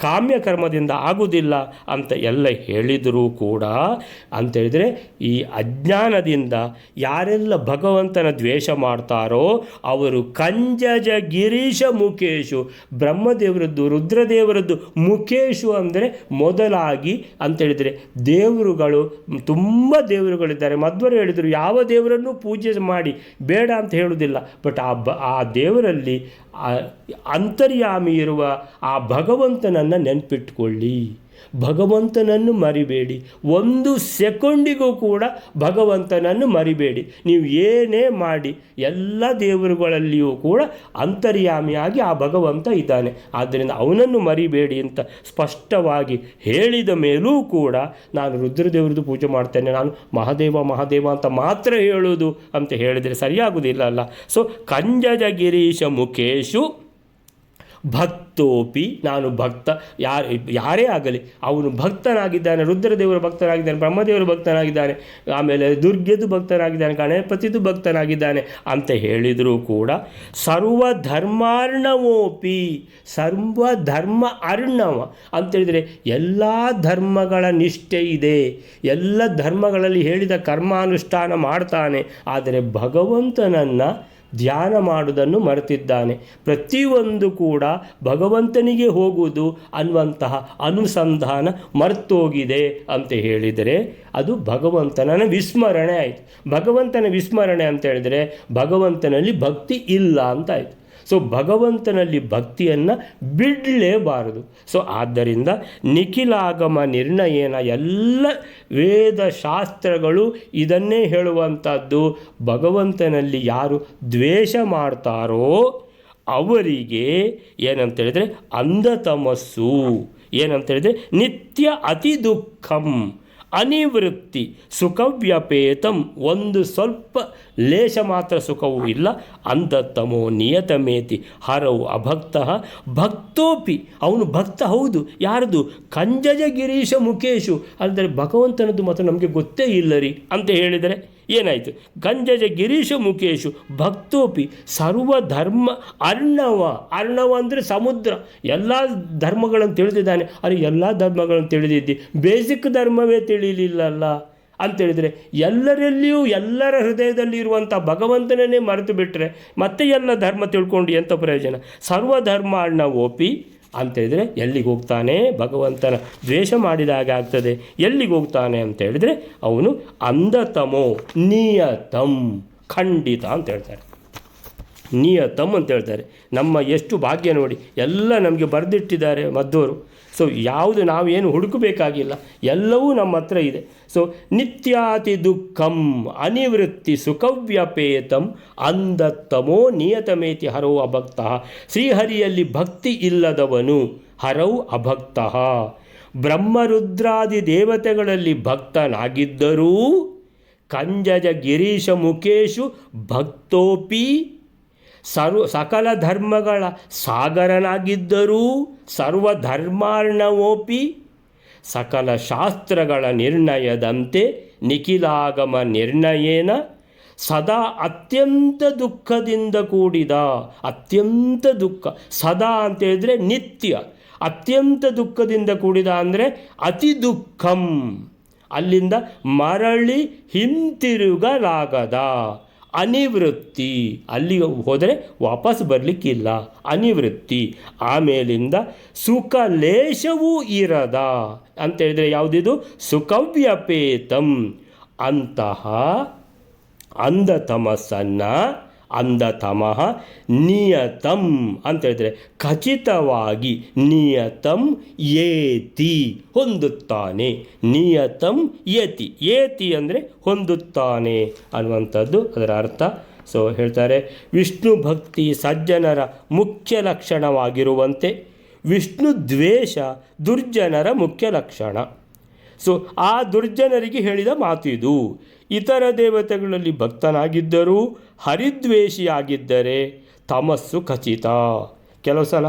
ಕಾಮ್ಯ ಕರ್ಮದಿಂದ ಆಗುವುದಿಲ್ಲ ಅಂತ ಎಲ್ಲ ಹೇಳಿದರೂ ಕೂಡ ಅಂತೇಳಿದರೆ ಈ ಅಜ್ಞಾನದಿಂದ ಯಾರೆಲ್ಲ ಭಗವಂತನ ದ್ವೇಷ ಮಾಡ್ತಾರೋ ಅವರು ಕಂಜಜ ಗಿರೀಶ ಮುಖೇಶು, ಬ್ರಹ್ಮದೇವರದ್ದು ರುದ್ರದೇವರದ್ದು ಮುಖೇಶು ಅಂದರೆ ಮೊದಲಾಗಿ ಅಂತೇಳಿದರೆ ದೇವರುಗಳು ತುಂಬ ದೇವರುಗಳಿದ್ದಾರೆ. ಮಧ್ವರು ಹೇಳಿದರು ಯಾವ ದೇವರನ್ನು ಪೂಜೆ ಮಾಡಿ ಬೇಡ ಅಂತ ಹೇಳುವುದಿಲ್ಲ, ಬಟ್ ಆ ದೇವರಲ್ಲಿ ಅಂತರ್ಯಾಮಿ ಇರುವ ಆ ಭಗವಂತನನ್ನು ನೆನಪಿಟ್ಕೊಳ್ಳಿ, ಭಗವಂತನನ್ನು ಮರಿಬೇಡಿ. ಒಂದು ಸೆಕೆಂಡಿಗೂ ಕೂಡ ಭಗವಂತನನ್ನು ಮರಿಬೇಡಿ. ನೀವು ಏನೇ ಮಾಡಿ ಎಲ್ಲ ದೇವರುಗಳಲ್ಲಿಯೂ ಕೂಡ ಅಂತರ್ಯಾಮಿಯಾಗಿ ಆ ಭಗವಂತ ಇದ್ದಾನೆ. ಆದ್ದರಿಂದ ಅವನನ್ನು ಮರಿಬೇಡಿ ಅಂತ ಸ್ಪಷ್ಟವಾಗಿ ಹೇಳಿದ ಮೇಲೂ ಕೂಡ ನಾನು ರುದ್ರದೇವರದ್ದು ಪೂಜೆ ಮಾಡ್ತೇನೆ, ನಾನು ಮಹಾದೇವ ಮಹಾದೇವ ಅಂತ ಮಾತ್ರ ಹೇಳೋದು ಅಂತ ಹೇಳಿದರೆ ಸರಿಯಾಗುವುದಿಲ್ಲ ಅಲ್ಲ. ಸೊ ಕಂಜಜ ಗಿರೀಶ ಮುಖೇಶು ಭಕ್ತೋಪಿ, ನಾನು ಭಕ್ತ, ಯಾರೇ ಆಗಲಿ ಅವನು ಭಕ್ತನಾಗಿದ್ದಾನೆ. ರುದ್ರದೇವರ ಭಕ್ತನಾಗಿದ್ದಾನೆ, ಬ್ರಹ್ಮದೇವರ ಭಕ್ತನಾಗಿದ್ದಾನೆ, ಆಮೇಲೆ ದುರ್ಗೆದು ಭಕ್ತನಾಗಿದ್ದಾನೆ, ಗಣಪತಿದು ಭಕ್ತನಾಗಿದ್ದಾನೆ ಅಂತ ಹೇಳಿದರೂ ಕೂಡ ಸರ್ವಧರ್ಮಾರ್ಣವೋಪಿ, ಸರ್ವಧರ್ಮ ಅರ್ಣವ ಅಂತೇಳಿದರೆ ಎಲ್ಲ ಧರ್ಮಗಳ ನಿಷ್ಠೆ ಇದೆ, ಎಲ್ಲ ಧರ್ಮಗಳಲ್ಲಿ ಹೇಳಿದ ಕರ್ಮಾನುಷ್ಠಾನ ಮಾಡ್ತಾನೆ. ಆದರೆ ಭಗವಂತನನ್ನು ಧ್ಯಾನ ಮಾಡುವುದನ್ನು ಮರೆತಿದ್ದಾನೆ. ಪ್ರತಿಯೊಂದು ಕೂಡ ಭಗವಂತನಿಗೆ ಹೋಗುವುದು ಅನ್ನುವಂತಹ ಅನುಸಂಧಾನ ಮರ್ತೋಗಿದೆ ಅಂತ ಹೇಳಿದರೆ ಅದು ಭಗವಂತನ ವಿಸ್ಮರಣೆ ಆಯಿತು. ಭಗವಂತನ ವಿಸ್ಮರಣೆ ಅಂತ ಹೇಳಿದರೆ ಭಗವಂತನಲ್ಲಿ ಭಕ್ತಿ ಇಲ್ಲ ಅಂತ ಆಯಿತು. ಸೊ ಭಗವಂತನಲ್ಲಿ ಭಕ್ತಿಯನ್ನು ಬಿಡಲೇಬಾರದು. ಸೊ ಆದ್ದರಿಂದ ನಿಖಿಲಾಗಮ ನಿರ್ಣಯನ ಎಲ್ಲ ವೇದಶಾಸ್ತ್ರಗಳು ಇದನ್ನೇ ಹೇಳುವಂಥದ್ದು. ಭಗವಂತನಲ್ಲಿ ಯಾರು ದ್ವೇಷ ಮಾಡ್ತಾರೋ ಅವರಿಗೆ ಏನಂತೇಳಿದರೆ ಅಂಧತಮಸ್ಸು, ಏನಂತೇಳಿದರೆ ನಿತ್ಯ ಅತಿ ದುಃಖಂ ಅನಿವೃತ್ತಿ ಸುಖವ್ಯಪೇತಂ, ಒಂದು ಸ್ವಲ್ಪ ಲೇಷ ಮಾತ್ರ ಸುಖವೂ ಇಲ್ಲ. ಅಂತತ್ತಮೋ ನಿಯತಮೇತಿ ಹರವು ಅಭಕ್ತ ಭಕ್ತೋಪಿ, ಅವನು ಭಕ್ತ ಹೌದು. ಯಾರದು? ಕಂಜಜ ಗಿರೀಶ ಮುಖೇಶು, ಅಂದರೆ ಭಗವಂತನದ್ದು ಮಾತ್ರ ನಮಗೆ ಗೊತ್ತೇ ಇಲ್ಲ ರೀ ಅಂತ ಹೇಳಿದರೆ ಏನಾಯಿತು? ಕಂಜಜ ಗಿರೀಶ ಮುಖೇಶು ಭಕ್ತೋಪಿ ಸರ್ವಧರ್ಮ ಅರ್ಣವ, ಅರ್ಣವ ಅಂದರೆ ಸಮುದ್ರ, ಎಲ್ಲ ಧರ್ಮಗಳನ್ನು ತಿಳಿದಿದ್ದಾನೆ. ಅದು ಎಲ್ಲ ಧರ್ಮಗಳನ್ನು ತಿಳಿದಿದ್ದಿ, ಬೇಸಿಕ್ ಧರ್ಮವೇ ತಿಳಿಲಿಲ್ಲಲ್ಲ ಅಂತೇಳಿದರೆ ಎಲ್ಲರಲ್ಲಿಯೂ ಎಲ್ಲರ ಹೃದಯದಲ್ಲಿ ಇರುವಂಥ ಭಗವಂತನೇ ಮರೆತು ಬಿಟ್ಟರೆ ಮತ್ತೆ ಎಲ್ಲ ಧರ್ಮ ತಿಳ್ಕೊಂಡು ಎಂಥ ಪ್ರಯೋಜನ? ಸರ್ವಧರ್ಮ ಅರ್ಣವೋಪಿ ಅಂತೇಳಿದರೆ ಎಲ್ಲಿಗೆ ಹೋಗ್ತಾನೆ? ಭಗವಂತನ ದ್ವೇಷ ಮಾಡಿದಾಗ ಆಗ್ತದೆ. ಎಲ್ಲಿಗೆ ಹೋಗ್ತಾನೆ ಅಂತ ಹೇಳಿದರೆ ಅವನು ಅಂಧತಮೋ ನಿಯತಂ, ಖಂಡಿತ ಅಂತ ಹೇಳ್ತಾರೆ. ನಿಯತಂ ಅಂತ ಹೇಳ್ತಾರೆ. ನಮ್ಮ ಎಷ್ಟು ಭಾಗ್ಯ ನೋಡಿ, ಎಲ್ಲ ನಮಗೆ ಬರೆದಿಟ್ಟಿದ್ದಾರೆ ಮಧ್ವರು. ಸೊ ಯಾವುದು ನಾವೇನು ಹುಡುಕಬೇಕಾಗಿಲ್ಲ, ಎಲ್ಲವೂ ನಮ್ಮ ಹತ್ರ ಇದೆ. ಸೊ ನಿತ್ಯಾತಿ ದುಃಖಂ ಅನಿವೃತ್ತಿ ಸುಖವ್ಯಪೇತಂ ಅಂಧತಮೋ ನಿಯತಮೇತಿ ಹರವು ಅಭಕ್ತ. ಶ್ರೀಹರಿಯಲ್ಲಿ ಭಕ್ತಿ ಇಲ್ಲದವನು ಹರವು ಅಭಕ್ತ. ಬ್ರಹ್ಮರುದ್ರಾದಿ ದೇವತೆಗಳಲ್ಲಿ ಭಕ್ತನಾಗಿದ್ದರೂ ಕಂಜಜ ಗಿರೀಶ ಮುಖೇಶು ಭಕ್ತೋಪಿ, ಸಕಲ ಧರ್ಮಗಳ ಸಾಗರನಾಗಿದ್ದರೂ ಸರ್ವಧರ್ಮಾರ್ಣವೋಪಿ, ಸಕಲ ಶಾಸ್ತ್ರಗಳ ನಿರ್ಣಯದಂತೆ ನಿಖಿಲಾಗಮ ನಿರ್ಣಯೇನ ಸದಾ ಅತ್ಯಂತ ದುಃಖದಿಂದ ಕೂಡಿದ, ಅತ್ಯಂತ ದುಃಖ, ಸದಾ ಅಂತೇಳಿದರೆ ನಿತ್ಯ, ಅತ್ಯಂತ ದುಃಖದಿಂದ ಕೂಡಿದ ಅಂದರೆ ಅತಿ ದುಃಖಂ, ಅಲ್ಲಿಂದ ಮರಳಿ ಹಿಂತಿರುಗಲಾಗದ, ಅನಿವೃತ್ತಿ, ಅಲ್ಲಿಗೆ ಹೋದರೆ ವಾಪಸ್ ಬರಲಿಕ್ಕಿಲ್ಲ, ಅನಿವೃತ್ತಿ. ಆಮೇಲಿಂದ ಸುಖ ಲೇಷವೂ ಇರದ ಅಂತೇಳಿದರೆ ಯಾವುದಿದು? ಸುಖವ್ಯಪೇತಂ. ಅಂತಹ ಅಂಧತಮಸ್ಸನ್ನು, ಅಂಧತಮಃ ನಿಯತಂ ಅಂತೇಳಿದರೆ ಖಚಿತವಾಗಿ, ನಿಯತಂ ಏತಿ ಹೊಂದುತ್ತಾನೆ, ನಿಯತಂ ಯತಿ, ಏತಿ ಅಂದರೆ ಹೊಂದುತ್ತಾನೆ ಅನ್ನುವಂಥದ್ದು ಅದರ ಅರ್ಥ. ಸೊ ಹೇಳ್ತಾರೆ, ವಿಷ್ಣು ಭಕ್ತಿ ಸಜ್ಜನರ ಮುಖ್ಯ ಲಕ್ಷಣವಾಗಿರುವಂತೆ ವಿಷ್ಣು ದ್ವೇಷ ದುರ್ಜನರ ಮುಖ್ಯ ಲಕ್ಷಣ. ಸೊ ಆ ದುರ್ಜನರಿಗೆ ಹೇಳಿದ ಮಾತು ಇದು. ಇತರ ದೇವತೆಗಳಲ್ಲಿ ಭಕ್ತನಾಗಿದ್ದರೂ ಹರಿದ್ವೇಷಿಯಾಗಿದ್ದರೆ ತಮಸ್ಸು ಖಚಿತ. ಕೆಲವು ಸಲ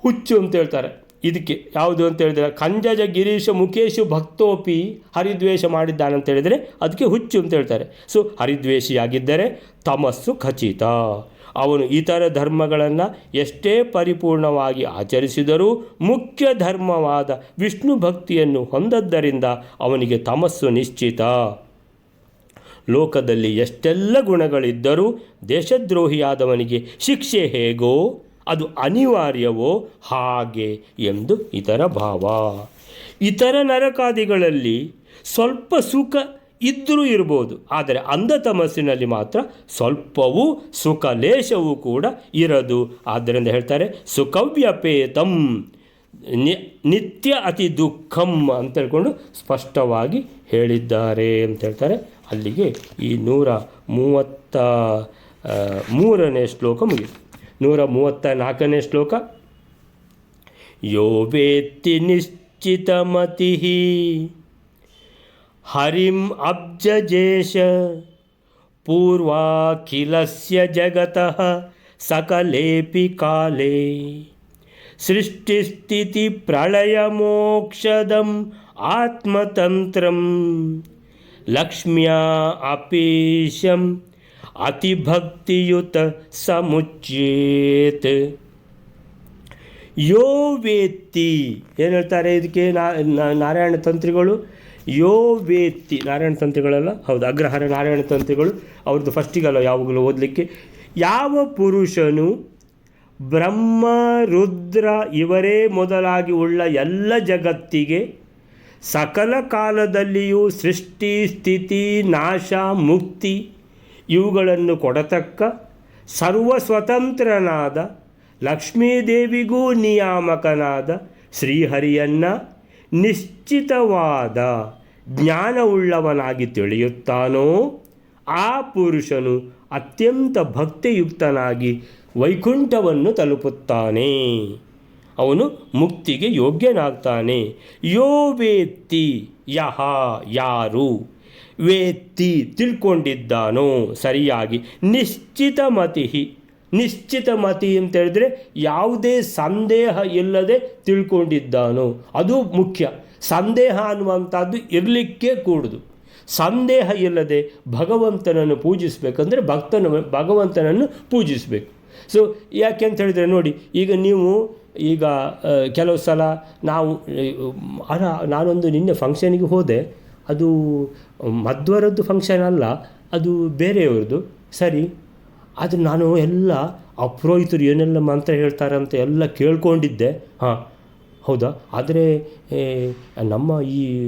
ಹುಚ್ಚು ಅಂತ ಹೇಳ್ತಾರೆ ಇದಕ್ಕೆ. ಯಾವುದು ಅಂತ ಹೇಳಿದರೆ ಕಂಜಜ ಗಿರೀಶ ಮುಖೇಶು ಭಕ್ತೋಪಿ, ಹರಿದ್ವೇಷ ಮಾಡಿದ್ದಾನಂತ ಹೇಳಿದರೆ ಅದಕ್ಕೆ ಹುಚ್ಚು ಅಂತ ಹೇಳ್ತಾರೆ. ಸೊ ಹರಿದ್ವೇಷಿಯಾಗಿದ್ದರೆ ತಮಸ್ಸು ಖಚಿತ. ಅವನು ಇತರ ಧರ್ಮಗಳನ್ನು ಎಷ್ಟೇ ಪರಿಪೂರ್ಣವಾಗಿ ಆಚರಿಸಿದರೂ ಮುಖ್ಯ ಧರ್ಮವಾದ ವಿಷ್ಣು ಭಕ್ತಿಯನ್ನು ಹೊಂದದ್ದರಿಂದ ಅವನಿಗೆ ತಮಸ್ಸು ನಿಶ್ಚಿತ. ಲೋಕದಲ್ಲಿ ಎಷ್ಟೆಲ್ಲ ಗುಣಗಳಿದ್ದರೂ ದೇಶದ್ರೋಹಿಯಾದವನಿಗೆ ಶಿಕ್ಷೆ ಹೇಗೋ ಅದು ಅನಿವಾರ್ಯವೋ ಹಾಗೆ ಎಂದು ಇದರ ಭಾವ. ಇತರ ನರಕಾದಿಗಳಲ್ಲಿ ಸ್ವಲ್ಪ ಸುಖ ಇದ್ದರೂ ಇರ್ಬೋದು, ಆದರೆ ಅಂಧತಮಸ್ಸಿನಲ್ಲಿ ಮಾತ್ರ ಸ್ವಲ್ಪವೂ ಸುಖ ಲೇಷವೂ ಕೂಡ ಇರದು. ಆದ್ದರಿಂದ ಹೇಳ್ತಾರೆ ಸುಖವ್ಯಪೇತಂ ನಿತ್ಯ ಅತಿ ದುಃಖಂ ಅಂತ ಹೇಳ್ಕೊಂಡು ಸ್ಪಷ್ಟವಾಗಿ ಹೇಳಿದ್ದಾರೆ ಅಂತ ಹೇಳ್ತಾರೆ. ಅಲ್ಲಿಗೆ ಈ 133ನೇ ಶ್ಲೋಕ ಮುಗಿತು. 134ನೇ ಶ್ಲೋಕ. ಯೋ ವೇತ್ತಿ ನಿಶ್ಚಿತಮತಿ ಹರಿಂ ಅಬ್ಜಜೇಶ ಪೂರ್ವಾಖಿಲಸ್ಯ ಜಗತಃ ಸಕಲೇಪಿ ಕಾಲೇ ಸೃಷ್ಟಿಸ್ಥಿತಿ ಪ್ರಳಯ ಮೋಕ್ಷದಂ ಆತ್ಮತಂತ್ರಂ ಲಕ್ಷ್ಮ್ಯಾ ಅಪೀಶಂ ಅತಿಭಕ್ತಿಯುತ ಸಮುಚ್ಯೇತ್. ಯೋ ವೇತ್ತಿ ಏನು ಹೇಳ್ತಾರೆ ಇದಕ್ಕೆ ನಾರಾಯಣ ತಂತ್ರಿಗಳು? ಯೋ ವೇತ್ತಿ, ನಾರಾಯಣ ತಂತ್ರಿಗಳಲ್ಲ, ಹೌದು ಅಗ್ರಹಾರ ನಾರಾಯಣ ತಂತ್ರಿಗಳು, ಅವ್ರದ್ದು ಫಸ್ಟಿಗಲ್ಲ ಯಾವಾಗಲೂ ಓದಲಿಕ್ಕೆ. ಯಾವ ಪುರುಷನು ಬ್ರಹ್ಮ ರುದ್ರ ಇವರೇ ಮೊದಲಾಗಿ ಉಳ್ಳ ಎಲ್ಲ ಜಗತ್ತಿಗೆ ಸಕಲ ಕಾಲದಲ್ಲಿಯೂ ಸೃಷ್ಟಿ ಸ್ಥಿತಿ ನಾಶ ಮುಕ್ತಿ ಇವುಗಳನ್ನು ಕೊಡತಕ್ಕ ಸರ್ವಸ್ವತಂತ್ರನಾದ ಲಕ್ಷ್ಮೀದೇವಿಗೂ ನಿಯಾಮಕನಾದ ಶ್ರೀಹರಿಯನ್ನು ನಿಶ್ಚಿತವಾದ ಜ್ಞಾನವುಳ್ಳವನಾಗಿ ತಿಳಿಯುತ್ತಾನೋ ಆ ಪುರುಷನು ಅತ್ಯಂತ ಭಕ್ತಿಯುಕ್ತನಾಗಿ ವೈಕುಂಠವನ್ನು ತಲುಪುತ್ತಾನೆ, ಅವನು ಮುಕ್ತಿಗೆ ಯೋಗ್ಯನಾಗ್ತಾನೆ. ಯೋ ವೇತ್ತಿ ಯಹ ಯಾರು, ವೇತ್ತಿ ತಿಳ್ಕೊಂಡಿದ್ದಾನೋ ಸರಿಯಾಗಿ, ನಿಶ್ಚಿತ ಮತಿ, ನಿಶ್ಚಿತ ಮತಿ ಅಂತ ಹೇಳಿದ್ರೆ ಯಾವುದೇ ಸಂದೇಹ ಇಲ್ಲದೆ ತಿಳ್ಕೊಂಡಿದ್ದಾನೋ, ಅದು ಮುಖ್ಯ. ಸಂದೇಹ ಅನ್ನುವಂಥದ್ದು ಇರಲಿಕ್ಕೆ ಕೂಡುದು. ಸಂದೇಹ ಇಲ್ಲದೆ ಭಗವಂತನನ್ನು ಪೂಜಿಸಬೇಕಂದ್ರೆ ಭಗವಂತನನ್ನು ಪೂಜಿಸಬೇಕು. ಸೊ ಯಾಕೆ ಅಂತ ಹೇಳಿದರೆ ನೋಡಿ, ಈಗ ನೀವು ಕೆಲವು ಸಲ ನಾನೊಂದು ನಿನ್ನೆ ಫಂಕ್ಷನಿಗೆ ಹೋದೆ, ಅದು ಮಧ್ವರದ್ದು ಫಂಕ್ಷನ್ ಅಲ್ಲ, ಅದು ಬೇರೆಯವ್ರದ್ದು, ಸರಿ. ಆದರೆ ನಾನು ಎಲ್ಲ ಅಪುರೋಹಿತರು ಏನೆಲ್ಲ ಮಂತ್ರ ಹೇಳ್ತಾರಂತ ಎಲ್ಲ ಕೇಳ್ಕೊಂಡಿದ್ದೆ. ಹಾಂ ಹೌದಾ, ಆದರೆ ನಮ್ಮ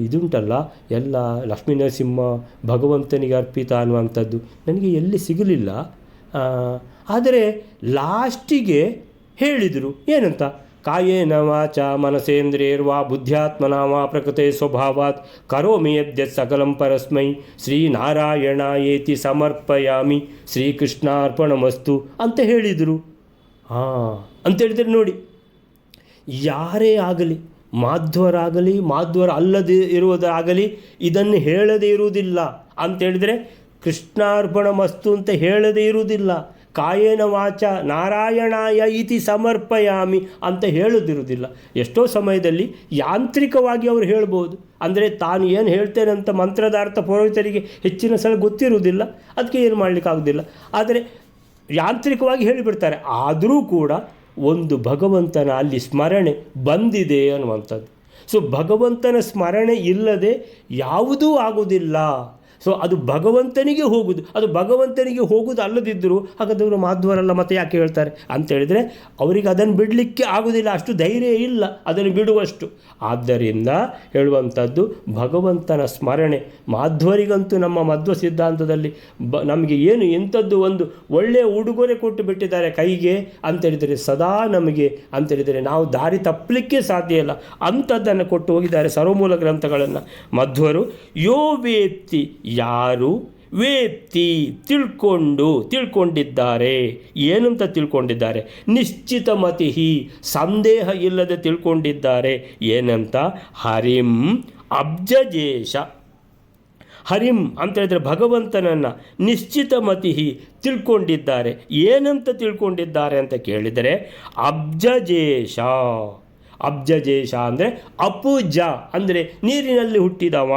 ಇದುಂಟಲ್ಲ ಎಲ್ಲ ಲಕ್ಷ್ಮೀ ನರಸಿಂಹ ಭಗವಂತನಿಗೆ ಅರ್ಪಿತ ಅನ್ನುವಂಥದ್ದು ನನಗೆ ಎಲ್ಲಿ ಸಿಗಲಿಲ್ಲ. ಆದರೆ ಲಾಸ್ಟಿಗೆ ಹೇಳಿದರು ಏನಂತ, ಕಾಯೇನ ವಾಚ ಮನಸೇಂದ್ರಿಯರ್ವಾ ಬುದ್ಧ್ಯಾತ್ಮನಾ ವಾ ಪ್ರಕೃತೆ ಸ್ವಭಾವಾತ್ ಕರೋಮಿ ಯದ್ಯತ್ ಸಕಲಂ ಪರಸ್ಮೈ ಶ್ರೀನಾರಾಯಣಾಯೇತಿ ಸಮರ್ಪಯಾಮಿ ಶ್ರೀಕೃಷ್ಣಾರ್ಪಣಮಸ್ತು ಅಂತ ಹೇಳಿದರು. ಅಂತೇಳಿದರೆ ನೋಡಿ, ಯಾರೇ ಆಗಲಿ, ಮಾಧ್ವರಾಗಲಿ ಮಾಧ್ವರ ಅಲ್ಲದೆ ಇರುವುದಾಗಲಿ ಇದನ್ನು ಹೇಳದೇ ಇರುವುದಿಲ್ಲ. ಅಂತೇಳಿದರೆ ಕೃಷ್ಣಾರ್ಪಣಮಸ್ತು ಅಂತ ಹೇಳದೇ ಇರುವುದಿಲ್ಲ. ಕಾಯೇನ ವಾಚ ನಾರಾಯಣಾಯ ಇತಿ ಸಮರ್ಪಯಾಮಿ ಅಂತ ಹೇಳೋದಿರುವುದಿಲ್ಲ. ಎಷ್ಟೋ ಸಮಯದಲ್ಲಿ ಯಾಂತ್ರಿಕವಾಗಿ ಅವರು ಹೇಳ್ಬೋದು, ಅಂದರೆ ತಾನು ಏನು ಹೇಳ್ತೇನೆ ಅಂತ ಮಂತ್ರದಾರ್ಥ ಪುರೋಹಿತರಿಗೆ ಹೆಚ್ಚಿನ ಸಲ ಗೊತ್ತಿರುವುದಿಲ್ಲ, ಅದಕ್ಕೆ ಏನು ಮಾಡಲಿಕ್ಕಾಗೋದಿಲ್ಲ. ಆದರೆ ಯಾಂತ್ರಿಕವಾಗಿ ಹೇಳಿಬಿಡ್ತಾರೆ. ಆದರೂ ಕೂಡ ಒಂದು ಭಗವಂತನ ಅಲ್ಲಿ ಸ್ಮರಣೆ ಬಂದಿದೆ ಅನ್ನುವಂಥದ್ದು. ಸೊ ಭಗವಂತನ ಸ್ಮರಣೆ ಇಲ್ಲದೆ ಯಾವುದೂ ಆಗುವುದಿಲ್ಲ. ಸೊ ಅದು ಭಗವಂತನಿಗೆ ಹೋಗುವುದು. ಅದು ಭಗವಂತನಿಗೆ ಹೋಗುವುದು ಅಲ್ಲದಿದ್ದರೂ ಹಾಗಾದವರು ಮಾಧ್ವರಲ್ಲ ಮತ್ತೆ ಯಾಕೆ ಹೇಳ್ತಾರೆ ಅಂತೇಳಿದರೆ ಅವರಿಗೆ ಅದನ್ನು ಬಿಡಲಿಕ್ಕೆ ಆಗುವುದಿಲ್ಲ, ಅಷ್ಟು ಧೈರ್ಯ ಇಲ್ಲ ಅದನ್ನು ಬಿಡುವಷ್ಟು. ಆದ್ದರಿಂದ ಹೇಳುವಂಥದ್ದು ಭಗವಂತನ ಸ್ಮರಣೆ. ಮಾಧ್ವರಿಗಂತೂ ನಮ್ಮ ಮಧ್ವ ಸಿದ್ಧಾಂತದಲ್ಲಿ ನಮಗೆ ಏನು ಎಂಥದ್ದು ಒಂದು ಒಳ್ಳೆಯ ಉಡುಗೊರೆ ಕೊಟ್ಟು ಬಿಟ್ಟಿದ್ದಾರೆ ಕೈಗೆ ಅಂತೇಳಿದರೆ, ಸದಾ ನಮಗೆ ಅಂತೇಳಿದರೆ ನಾವು ದಾರಿ ತಪ್ಪಲಿಕ್ಕೆ ಸಾಧ್ಯ ಇಲ್ಲ ಅಂಥದ್ದನ್ನು ಕೊಟ್ಟು ಹೋಗಿದ್ದಾರೆ ಸರ್ವಮೂಲ ಗ್ರಂಥಗಳನ್ನು ಮಧ್ವರು. ಯೋ ವೇತ್ತಿ ಯಾರು, ವೇತ್ತಿ ತಿಳ್ಕೊಂಡಿದ್ದಾರೆ. ಏನಂತ ತಿಳ್ಕೊಂಡಿದ್ದಾರೆ? ನಿಶ್ಚಿತ ಮತಿ, ಸಂದೇಹ ಇಲ್ಲದೆ ತಿಳ್ಕೊಂಡಿದ್ದಾರೆ. ಏನಂತ? ಹರಿಂ ಅಬ್ಜಜೇಶ. ಹರಿಂ ಅಂತ ಹೇಳಿದರೆ ಭಗವಂತನನ್ನು ನಿಶ್ಚಿತ ಮತಿ ತಿಳ್ಕೊಂಡಿದ್ದಾರೆ. ಏನಂತ ತಿಳ್ಕೊಂಡಿದ್ದಾರೆ ಅಂತ ಕೇಳಿದರೆ ಅಬ್ಜಜೇಶ. ಅಬ್ಜಜೇಶ ಅಂದರೆ ಅಪುಜ ಅಂದರೆ ನೀರಿನಲ್ಲಿ ಹುಟ್ಟಿದವ,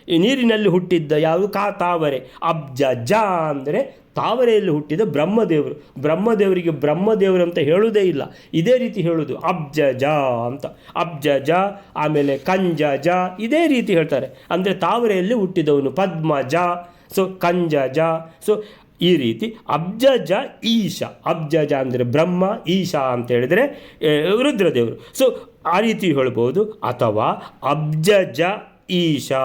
ನೀರಿನಲ್ಲಿ ಹುಟ್ಟಿದ್ದ ಯಾವುದು ತಾವರೆ. ಅಬ್ಜ ಜ ಅಂದರೆ ತಾವರೆಯಲ್ಲಿ ಹುಟ್ಟಿದ ಬ್ರಹ್ಮದೇವರು. ಬ್ರಹ್ಮದೇವರಿಗೆ ಬ್ರಹ್ಮದೇವರು ಅಂತ ಹೇಳುವುದೇ ಇಲ್ಲ, ಇದೇ ರೀತಿ ಹೇಳುವುದು ಅಬ್ಜ ಜ ಅಂತ. ಅಬ್ಜ ಜ, ಆಮೇಲೆ ಕಂಜ ಜ, ಇದೇ ರೀತಿ ಹೇಳ್ತಾರೆ. ಅಂದರೆ ತಾವರೆಯಲ್ಲಿ ಹುಟ್ಟಿದವನು ಪದ್ಮಜ, ಸೊ ಕಂಜಜ. ಸೊ ಈ ರೀತಿ ಅಬ್ಜಜ ಈಶ. ಅಬ್ಜಜ ಅಂದರೆ ಬ್ರಹ್ಮ, ಈಶಾ ಅಂತ ಹೇಳಿದರೆ ರುದ್ರದೇವರು. ಸೊ ಆ ರೀತಿ ಹೇಳ್ಬೋದು. ಅಥವಾ ಅಬ್ಜಜ ಈಶಾ,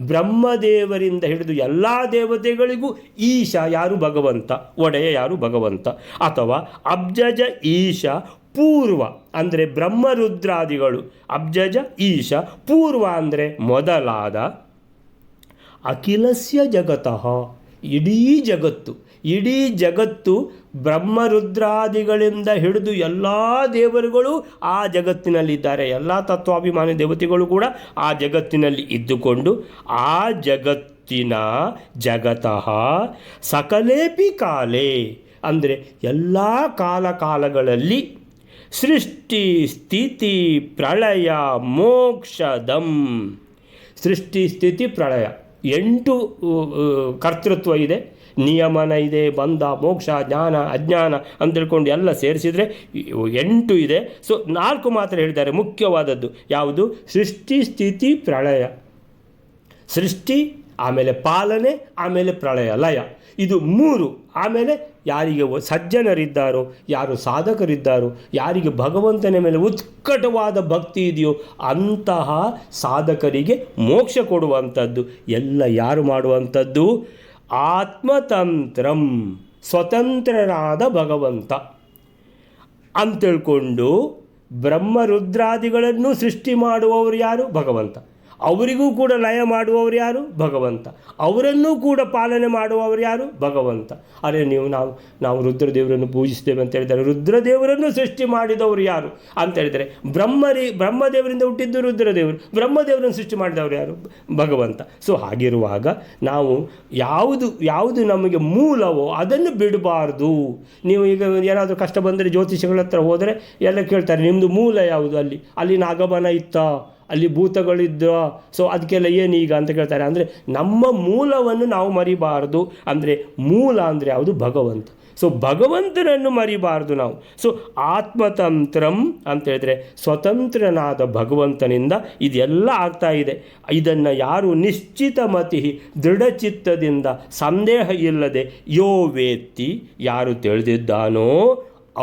ಬ್ರಹ್ಮದೇವರಿಂದ ಹಿಡಿದು ಎಲ್ಲ ದೇವತೆಗಳಿಗೂ ಈಶ ಯಾರು? ಭಗವಂತ. ಒಡೆಯ ಯಾರು? ಭಗವಂತ. ಅಥವಾ ಅಬ್ಜಜ ಈಶ ಪೂರ್ವ ಅಂದರೆ ಬ್ರಹ್ಮರುದ್ರಾದಿಗಳು. ಅಬ್ಜಜ ಈಶ ಪೂರ್ವ ಅಂದರೆ ಮೊದಲಾದ. ಅಖಿಲಸ್ಯ ಜಗತಃ, ಇಡೀ ಜಗತ್ತು ಬ್ರಹ್ಮರುದ್ರಾದಿಗಳಿಂದ ಹಿಡಿದು ಎಲ್ಲ ದೇವರುಗಳು ಆ ಜಗತ್ತಿನಲ್ಲಿದ್ದಾರೆ. ಎಲ್ಲ ತತ್ವಾಭಿಮಾನಿ ದೇವತೆಗಳು ಕೂಡ ಆ ಜಗತ್ತಿನಲ್ಲಿ ಇದ್ದುಕೊಂಡು ಆ ಜಗತ್ತಿನ ಜಗತಃ ಸಕಲೇಪಿ ಕಾಲೇ ಅಂದರೆ ಎಲ್ಲ ಕಾಲಗಳಲ್ಲಿ ಸೃಷ್ಟಿ ಸ್ಥಿತಿ ಪ್ರಳಯ ಮೋಕ್ಷದಂ. ಸೃಷ್ಟಿ ಸ್ಥಿತಿ ಪ್ರಳಯ 8 ಕರ್ತೃತ್ವ ಇದೆ, ನಿಯಮನ ಇದೆ, ಬಂಧ ಮೋಕ್ಷ ಜ್ಞಾನ ಅಜ್ಞಾನ ಅಂತ ತಿಳ್ಕೊಂಡು ಎಲ್ಲ ಸೇರಿಸಿದರೆ 8 ಇದೆ. ಸೊ 4 ಮಾತ್ರ ಹೇಳಿದ್ದಾರೆ ಮುಖ್ಯವಾದದ್ದು. ಯಾವುದು? ಸೃಷ್ಟಿ ಸ್ಥಿತಿ ಪ್ರಳಯ. ಸೃಷ್ಟಿ, ಆಮೇಲೆ ಪಾಲನೆ, ಆಮೇಲೆ ಪ್ರಳಯ ಲಯ, ಇದು 3. ಆಮೇಲೆ ಯಾರಿಗೆ ಸಜ್ಜನರಿದ್ದಾರೋ, ಯಾರು ಸಾಧಕರಿದ್ದಾರೋ, ಯಾರಿಗೆ ಭಗವಂತನ ಮೇಲೆ ಉತ್ಕಟವಾದ ಭಕ್ತಿ ಇದೆಯೋ ಅಂತಹ ಸಾಧಕರಿಗೆ ಮೋಕ್ಷ ಕೊಡುವಂಥದ್ದು ಎಲ್ಲ ಯಾರು ಮಾಡುವಂಥದ್ದು? ಆತ್ಮತಂತ್ರಂ, ಸ್ವತಂತ್ರರಾದ ಭಗವಂತ ಅಂತೇಳ್ಕೊಂಡು ಬ್ರಹ್ಮರುದ್ರಾದಿಗಳನ್ನು ಸೃಷ್ಟಿ ಮಾಡುವವರು ಯಾರು? ಭಗವಂತ. ಅವರಿಗೂ ಕೂಡ ಲಯ ಮಾಡುವವರು ಯಾರು? ಭಗವಂತ. ಅವರನ್ನೂ ಕೂಡ ಪಾಲನೆ ಮಾಡುವವರು ಯಾರು? ಭಗವಂತ. ಅರೆ ನಾವು ರುದ್ರದೇವರನ್ನು ಪೂಜಿಸ್ತೇವೆ ಅಂತ ಹೇಳಿದರೆ, ರುದ್ರದೇವರನ್ನು ಸೃಷ್ಟಿ ಮಾಡಿದವರು ಯಾರು ಅಂತ ಹೇಳಿದರೆ ಬ್ರಹ್ಮದೇವರಿಂದ ಹುಟ್ಟಿದ್ದು ರುದ್ರದೇವರು. ಬ್ರಹ್ಮದೇವರನ್ನು ಸೃಷ್ಟಿ ಮಾಡಿದವರು ಯಾರು? ಭಗವಂತ. ಸೊ ಹಾಗಿರುವಾಗ ನಾವು ಯಾವುದು ನಮಗೆ ಮೂಲವೋ ಅದನ್ನು ಬಿಡಬಾರ್ದು. ನೀವು ಈಗ ಏನಾದರೂ ಕಷ್ಟ ಬಂದರೆ ಜ್ಯೋತಿಷಿಗಳ ಹತ್ರ ಹೋದರೆ ಎಲ್ಲ ಕೇಳ್ತಾರೆ, ನಿಮ್ಮದು ಮೂಲ ಯಾವುದು? ಅಲ್ಲಿ ನಾಗಬನ ಇತ್ತ, ಅಲ್ಲಿ ಭೂತಗಳಿದ್ದ, ಸೊ ಅದಕ್ಕೆಲ್ಲ ಏನೀಗ ಅಂತ ಕೇಳ್ತಾರೆ. ಅಂದರೆ ನಮ್ಮ ಮೂಲವನ್ನು ನಾವು ಮರಿಬಾರ್ದು. ಅಂದರೆ ಮೂಲ ಅಂದರೆ ಯಾವುದು? ಭಗವಂತ. ಸೊ ಭಗವಂತನನ್ನು ಮರಿಬಾರ್ದು ನಾವು. ಸೊ ಆತ್ಮತಂತ್ರಂ ಅಂತ ಹೇಳಿದ್ರೆ ಸ್ವತಂತ್ರನಾದ ಭಗವಂತನಿಂದ ಇದೆಲ್ಲ ಆಗ್ತಾ ಇದೆ. ಇದನ್ನು ಯಾರು ನಿಶ್ಚಿತ ಮತಿ ದೃಢಚಿತ್ತದಿಂದ ಸಂದೇಹ ಇಲ್ಲದೆ ಯೋ ವೇತ್ತಿ, ಯಾರು ತಿಳಿದಿದ್ದಾನೋ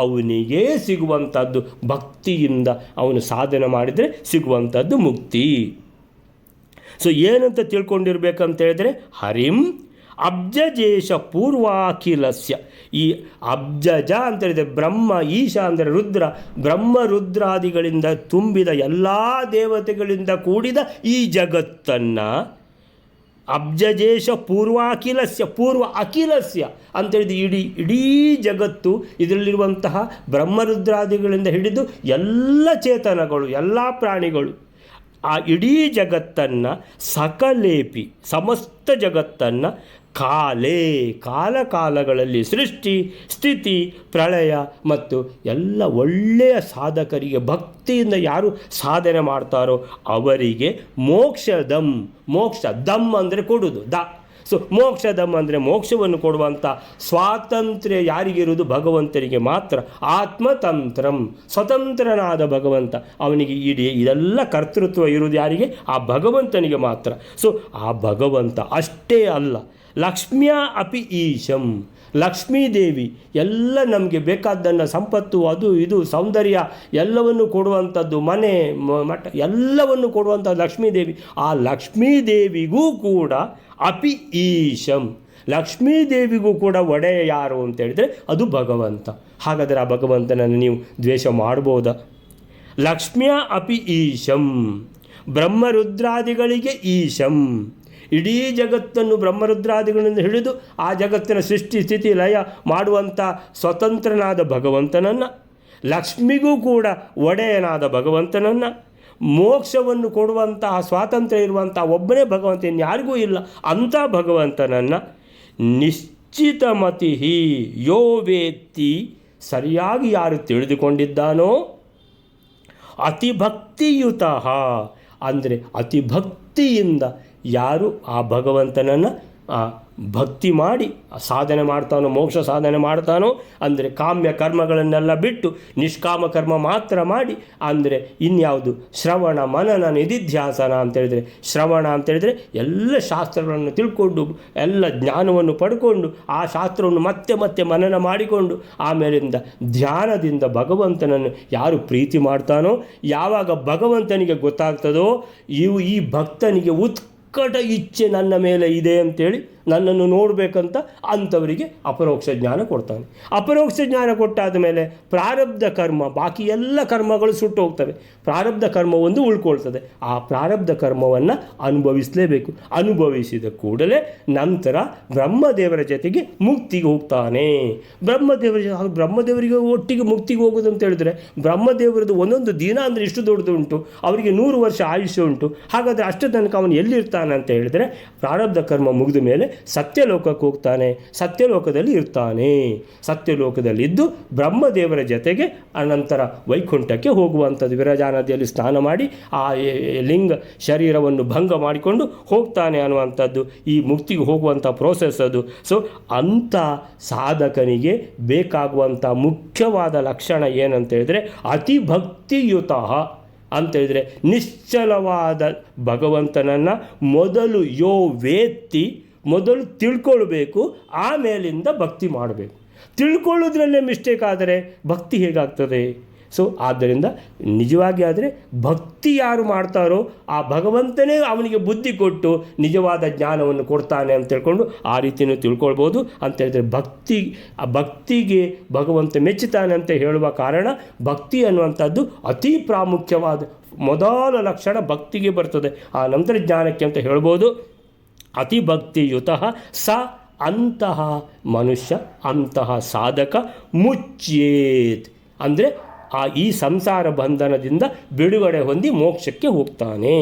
ಅವನಿಗೆ ಸಿಗುವಂಥದ್ದು, ಭಕ್ತಿಯಿಂದ ಅವನು ಸಾಧನೆ ಮಾಡಿದರೆ ಸಿಗುವಂಥದ್ದು ಮುಕ್ತಿ. ಸೊ ಏನಂತ ತಿಳ್ಕೊಂಡಿರ್ಬೇಕಂತ ಹೇಳಿದ್ರೆ, ಹರಿಂ ಅಬ್ಜಜೇಶ ಪೂರ್ವಾಖಿಲಸ್ಯ. ಈ ಅಬ್ಜಜ ಅಂತ ಹೇಳಿದರೆ ಬ್ರಹ್ಮ, ಈಶ ಅಂದರೆ ರುದ್ರ, ಬ್ರಹ್ಮ ರುದ್ರಾದಿಗಳಿಂದ ತುಂಬಿದ ಎಲ್ಲ ದೇವತೆಗಳಿಂದ ಕೂಡಿದ ಈ ಜಗತ್ತನ್ನು ಅಬ್ಜಜೇಶ ಪೂರ್ವಾಖಿಲಸ್ಯ, ಪೂರ್ವ ಅಖಿಲಸ್ಯ ಅಂತೇಳಿದ ಇಡೀ ಜಗತ್ತು, ಇದರಲ್ಲಿರುವಂತಹ ಬ್ರಹ್ಮರುದ್ರಾದಿಗಳಿಂದ ಹಿಡಿದು ಎಲ್ಲ ಚೇತನಗಳು, ಎಲ್ಲ ಪ್ರಾಣಿಗಳು, ಆ ಇಡೀ ಜಗತ್ತನ್ನು ಸಕಲೇಪಿ, ಸಮಸ್ತ ಜಗತ್ತನ್ನು ಕಾಲಗಳಲ್ಲಿ ಸೃಷ್ಟಿ, ಸ್ಥಿತಿ, ಪ್ರಳಯ ಮತ್ತು ಎಲ್ಲ ಒಳ್ಳೆಯ ಸಾಧಕರಿಗೆ, ಭಕ್ತಿಯಿಂದ ಯಾರು ಸಾಧನೆ ಮಾಡ್ತಾರೋ ಅವರಿಗೆ ಮೋಕ್ಷ ದಮ್ ಅಂದರೆ ಕೊಡುವುದು, ಸೊ ಮೋಕ್ಷದಮ್ ಅಂದರೆ ಮೋಕ್ಷವನ್ನು ಕೊಡುವಂಥ ಸ್ವಾತಂತ್ರ್ಯ ಯಾರಿಗಿರುವುದು? ಭಗವಂತನಿಗೆ ಮಾತ್ರ. ಆತ್ಮತಂತ್ರಂ, ಸ್ವತಂತ್ರನಾದ ಭಗವಂತ, ಅವನಿಗೆ ಇದೆಲ್ಲ ಕರ್ತೃತ್ವ ಇರುವುದು ಯಾರಿಗೆ? ಆ ಭಗವಂತನಿಗೆ ಮಾತ್ರ. ಸೊ ಆ ಭಗವಂತ ಅಷ್ಟೇ ಅಲ್ಲ, ಲಕ್ಷ್ಮ್ಯ ಅಪಿ ಈಶಂ, ಲಕ್ಷ್ಮೀದೇವಿ ಎಲ್ಲ ನಮಗೆ ಬೇಕಾದ್ದನ್ನು, ಸಂಪತ್ತು, ಅದು ಇದು ಸೌಂದರ್ಯ ಎಲ್ಲವನ್ನು ಕೊಡುವಂಥದ್ದು, ಮನೆ ಮಠ ಎಲ್ಲವನ್ನು ಕೊಡುವಂಥ ಲಕ್ಷ್ಮೀದೇವಿ. ಆ ಲಕ್ಷ್ಮೀದೇವಿಗೂ ಕೂಡ ಅಪಿ ಈಶಂ, ಲಕ್ಷ್ಮೀದೇವಿಗೂ ಕೂಡ ಒಡೆಯ ಯಾರು ಅಂತೇಳಿದರೆ ಅದು ಭಗವಂತ. ಹಾಗಾದರೆ ಆ ಭಗವಂತನನ್ನು ನೀವು ದ್ವೇಷ ಮಾಡ್ಬೋದಾ? ಲಕ್ಷ್ಮ್ಯ ಅಪಿ ಈಶಂ, ಬ್ರಹ್ಮರುದ್ರಾದಿಗಳಿಗೆ ಈಶಂ, ಇಡೀ ಜಗತ್ತನ್ನು ಬ್ರಹ್ಮರುದ್ರಾದಿಗಳಿಂದ ಹಿಡಿದು ಆ ಜಗತ್ತಿನ ಸೃಷ್ಟಿ ಸ್ಥಿತಿ ಲಯ ಮಾಡುವಂಥ ಸ್ವತಂತ್ರನಾದ ಭಗವಂತನನ್ನು, ಲಕ್ಷ್ಮಿಗೂ ಕೂಡ ಒಡೆಯನಾದ ಭಗವಂತನನ್ನು, ಮೋಕ್ಷವನ್ನು ಕೊಡುವಂತಹ ಸ್ವಾತಂತ್ರ್ಯ ಇರುವಂಥ ಒಬ್ಬನೇ ಭಗವಂತ, ಇನ್ಯಾರಿಗೂ ಇಲ್ಲ ಅಂಥ ಭಗವಂತನನ್ನು ನಿಶ್ಚಿತಮತಿ ಯೋ ವೇತ್ತಿ, ಸರಿಯಾಗಿ ಯಾರು ತಿಳಿದುಕೊಂಡಿದ್ದಾನೋ, ಅತಿಭಕ್ತಿಯುತಃ ಅಂದರೆ ಅತಿಭಕ್ತಿಯಿಂದ ಯಾರು ಆ ಭಗವಂತನನ್ನು ಭಕ್ತಿ ಮಾಡಿ ಸಾಧನೆ ಮಾಡ್ತಾನೋ, ಮೋಕ್ಷ ಸಾಧನೆ ಮಾಡ್ತಾನೋ, ಅಂದರೆ ಕಾಮ್ಯ ಕರ್ಮಗಳನ್ನೆಲ್ಲ ಬಿಟ್ಟು ನಿಷ್ಕಾಮ ಕರ್ಮ ಮಾತ್ರ ಮಾಡಿ, ಅಂದರೆ ಇನ್ಯಾವುದು ಶ್ರವಣ ಮನನ ನಿಧಿಧ್ಯಾಸನ ಅಂತೇಳಿದರೆ, ಶ್ರವಣ ಅಂತೇಳಿದರೆ ಎಲ್ಲ ಶಾಸ್ತ್ರಗಳನ್ನು ತಿಳ್ಕೊಂಡು ಎಲ್ಲ ಜ್ಞಾನವನ್ನು ಪಡ್ಕೊಂಡು ಆ ಶಾಸ್ತ್ರವನ್ನು ಮತ್ತೆ ಮತ್ತೆ ಮನನ ಮಾಡಿಕೊಂಡು ಆಮೇಲಿಂದ ಧ್ಯಾನದಿಂದ ಭಗವಂತನನ್ನು ಯಾರು ಪ್ರೀತಿ ಮಾಡ್ತಾನೋ, ಯಾವಾಗ ಭಗವಂತನಿಗೆ ಗೊತ್ತಾಗ್ತದೋ ಈ ಭಕ್ತನಿಗೆ ಉತ್ಕಟ ಇಚ್ಛೆ ನನ್ನ ಮೇಲೆ ಇದೆ ಅಂತೇಳಿ ನನ್ನನ್ನು ನೋಡಬೇಕಂತ, ಅಂಥವರಿಗೆ ಅಪರೋಕ್ಷ ಜ್ಞಾನ ಕೊಡ್ತಾನೆ. ಅಪರೋಕ್ಷ ಜ್ಞಾನ ಕೊಟ್ಟಾದ ಮೇಲೆ ಪ್ರಾರಬ್ಧ ಕರ್ಮ, ಬಾಕಿ ಎಲ್ಲ ಕರ್ಮಗಳು ಸುಟ್ಟು ಹೋಗ್ತವೆ, ಪ್ರಾರಬ್ಧ ಕರ್ಮ ಒಂದು ಉಳ್ಕೊಳ್ತದೆ. ಆ ಪ್ರಾರಬ್ಧ ಕರ್ಮವನ್ನು ಅನುಭವಿಸಲೇಬೇಕು. ಅನುಭವಿಸಿದ ಕೂಡಲೇ ಬ್ರಹ್ಮದೇವರ ಜೊತೆಗೆ ಮುಕ್ತಿಗೆ ಹೋಗ್ತಾನೆ. ಬ್ರಹ್ಮದೇವರಿಗೆ ಒಟ್ಟಿಗೆ ಮುಕ್ತಿಗೆ ಹೋಗೋದು ಅಂತ ಹೇಳಿದ್ರೆ, ಬ್ರಹ್ಮದೇವರದ್ದು ಒಂದೊಂದು ದಿನ ಅಂದರೆ ಇಷ್ಟು ದೊಡ್ಡದುಂಟು, ಅವರಿಗೆ 100 ವರ್ಷ ಆಯುಷ್ಯ ಉಂಟು. ಹಾಗಾದರೆ ಅಷ್ಟು ತನಕ ಅವನು ಎಲ್ಲಿರ್ತಾನೆ ಅಂತ ಹೇಳಿದರೆ, ಪ್ರಾರಬ್ಧ ಕರ್ಮ ಮುಗಿದ ಮೇಲೆ ಸತ್ಯಲೋಕಕ್ಕೆ ಹೋಗ್ತಾನೆ, ಸತ್ಯಲೋಕದಲ್ಲಿ ಇರ್ತಾನೆ. ಸತ್ಯಲೋಕದಲ್ಲಿದ್ದು ಬ್ರಹ್ಮದೇವರ ಜೊತೆಗೆ ಅನಂತರ ವೈಕುಂಠಕ್ಕೆ ಹೋಗುವಂಥದ್ದು, ವಿರಜಾ ನದಿಯಲ್ಲಿ ಸ್ನಾನ ಮಾಡಿ ಆ ಲಿಂಗ ಶರೀರವನ್ನು ಭಂಗ ಮಾಡಿಕೊಂಡು ಹೋಗ್ತಾನೆ ಅನ್ನುವಂಥದ್ದು ಈ ಮುಕ್ತಿಗೆ ಹೋಗುವಂಥ ಪ್ರೋಸೆಸ್ ಅದು. ಸೊ ಅಂಥ ಸಾಧಕನಿಗೆ ಬೇಕಾಗುವಂಥ ಮುಖ್ಯವಾದ ಲಕ್ಷಣ ಏನಂತ ಹೇಳಿದರೆ, ಅತಿ ಭಕ್ತಿಯುತಃ ಅಂತೇಳಿದರೆ ನಿಶ್ಚಲವಾದ ಭಗವಂತನನ್ನು ಮೊದಲು ಯೋ ವೇತ್ತಿ, ಮೊದಲು ತಿಳ್ಕೊಳ್ಬೇಕು, ಆಮೇಲಿಂದ ಭಕ್ತಿ ಮಾಡಬೇಕು. ತಿಳ್ಕೊಳ್ಳೋದ್ರಲ್ಲೇ ಮಿಸ್ಟೇಕ್ ಆದರೆ ಭಕ್ತಿ ಹೇಗಾಗ್ತದೆ? ಸೊ ಆದ್ದರಿಂದ ನಿಜವಾಗಿ ಆದರೆ ಭಕ್ತಿ ಯಾರು ಮಾಡ್ತಾರೋ ಆ ಭಗವಂತನೇ ಅವನಿಗೆ ಬುದ್ಧಿ ಕೊಟ್ಟು ನಿಜವಾದ ಜ್ಞಾನವನ್ನು ಕೊಡ್ತಾನೆ ಅಂತ ತಿಳ್ಕೊಂಡು ಆ ರೀತಿಯೂ ತಿಳ್ಕೊಳ್ಬೋದು. ಅಂತೇಳಿದರೆ ಭಕ್ತಿಗೆ ಭಗವಂತ ಮೆಚ್ಚುತ್ತಾನೆ ಅಂತ ಹೇಳುವ ಕಾರಣ ಭಕ್ತಿ ಅನ್ನುವಂಥದ್ದು ಅತಿ ಪ್ರಾಮುಖ್ಯವಾದ ಮೊದಲ ಲಕ್ಷಣ ಭಕ್ತಿಗೆ ಬರ್ತದೆ, ಆ ನಂತರ ಜ್ಞಾನಕ್ಕೆ ಅಂತ ಹೇಳ್ಬೋದು. ಅತಿ ಭಕ್ತಿಯುತ ಸ ಅಂತಹ ಮನುಷ್ಯ, ಅಂತಹ ಸಾಧಕ ಮುಚ್ಯೇತ್ ಅಂದರೆ ಈ ಸಂಸಾರ ಬಂಧನದಿಂದ ಬಿಡುಗಡೆ ಹೊಂದಿ ಮೋಕ್ಷಕ್ಕೆ ಹೋಗ್ತಾನೆ.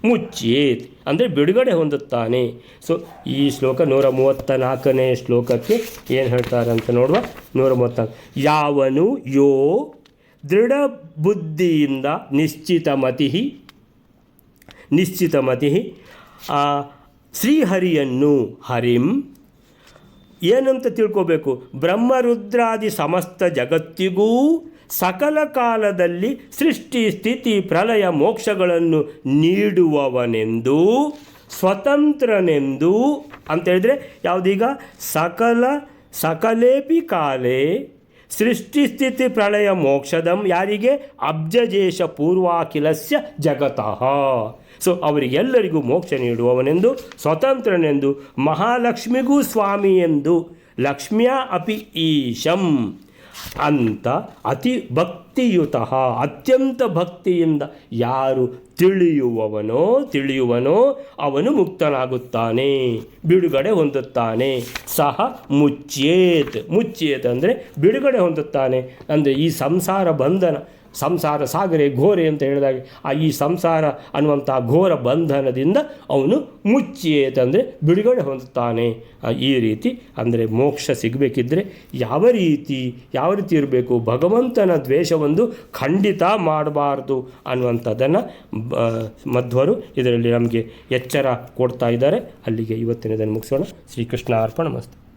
ಮುಚ್ಯೇತ್ ಅಂದರೆ ಬಿಡುಗಡೆ ಹೊಂದುತ್ತಾನೆ. ಸೊ ಈ ಶ್ಲೋಕ 134ನೇ ಶ್ಲೋಕಕ್ಕೆ ಏನು ಹೇಳ್ತಾರೆ ಅಂತ ನೋಡುವ. 134 ಯಾವನು ಯೋ ದೃಢ ಬುದ್ಧಿಯಿಂದ ನಿಶ್ಚಿತಮತಿ ಶ್ರೀಹರಿಯನ್ನು ಹರಿಂ ಏನಂತ ತಿಳ್ಕೋಬೇಕು, ಬ್ರಹ್ಮರುದ್ರಾದಿ ಸಮಸ್ತ ಜಗತ್ತಿಗೂ ಸಕಲ ಕಾಲದಲ್ಲಿ ಸೃಷ್ಟಿ ಸ್ಥಿತಿ ಪ್ರಳಯ ಮೋಕ್ಷಗಳನ್ನು ನೀಡುವವನೆಂದು ಸ್ವತಂತ್ರನೆಂದು ಅಂತೇಳಿದರೆ ಯಾವುದೀಗ ಸಕಲೇಪಿ ಕಾಲೇ ಸೃಷ್ಟಿ ಸ್ಥಿತಿ ಪ್ರಳಯ ಮೋಕ್ಷದಂ ಯಾರಿಗೆ ಅಬ್ಜಜೇಶ ಪೂರ್ವಾಖಿಲಸ್ಯ ಜಗತಃ. ಸೊ ಅವರಿಗೆಲ್ಲರಿಗೂ ಮೋಕ್ಷ ನೀಡುವವನೆಂದು ಸ್ವತಂತ್ರನೆಂದು ಮಹಾಲಕ್ಷ್ಮಿಗೂ ಸ್ವಾಮಿ ಎಂದು ಲಕ್ಷ್ಮ್ಯಾ ಅಪಿ ಈಶಂ ಅಂತ ಅತಿ ಭಕ್ತಿಯುತ ಅತ್ಯಂತ ಭಕ್ತಿಯಿಂದ ಯಾರು ತಿಳಿಯುವನೋ ಅವನು ಮುಕ್ತನಾಗುತ್ತಾನೆ, ಬಿಡುಗಡೆ ಹೊಂದುತ್ತಾನೆ. ಸಹ ಮುಚ್ಯೇತ್ ಅಂದರೆ ಬಿಡುಗಡೆ ಹೊಂದುತ್ತಾನೆ. ಅಂದರೆ ಈ ಸಂಸಾರ ಬಂಧನ, ಸಂಸಾರ ಸಾಗರೆ ಘೋರೆ ಅಂತ ಹೇಳಿದಾಗ ಈ ಸಂಸಾರ ಅನ್ನುವಂಥ ಘೋರ ಬಂಧನದಿಂದ ಅವನು ಮುಚ್ಯೇತ್ ಅಂದರೆ ಬಿಡುಗಡೆ ಹೊಂದುತ್ತಾನೆ. ಈ ರೀತಿ ಅಂದರೆ ಮೋಕ್ಷ ಸಿಗಬೇಕಿದ್ರೆ ಯಾವ ರೀತಿ ಇರಬೇಕು, ಭಗವಂತನ ದ್ವೇಷವೊಂದು ಖಂಡಿತ ಮಾಡಬಾರ್ದು ಅನ್ನುವಂಥದ್ದನ್ನು ಮಧ್ವರು ಇದರಲ್ಲಿ ನಮಗೆ ಎಚ್ಚರ ಕೊಡ್ತಾ ಇದ್ದಾರೆ. ಅಲ್ಲಿಗೆ ಇವತ್ತಿನದನ್ನು ಮುಗಿಸೋಣ. ಶ್ರೀಕೃಷ್ಣ ಅರ್ಪಣ ಮಸ್ತು.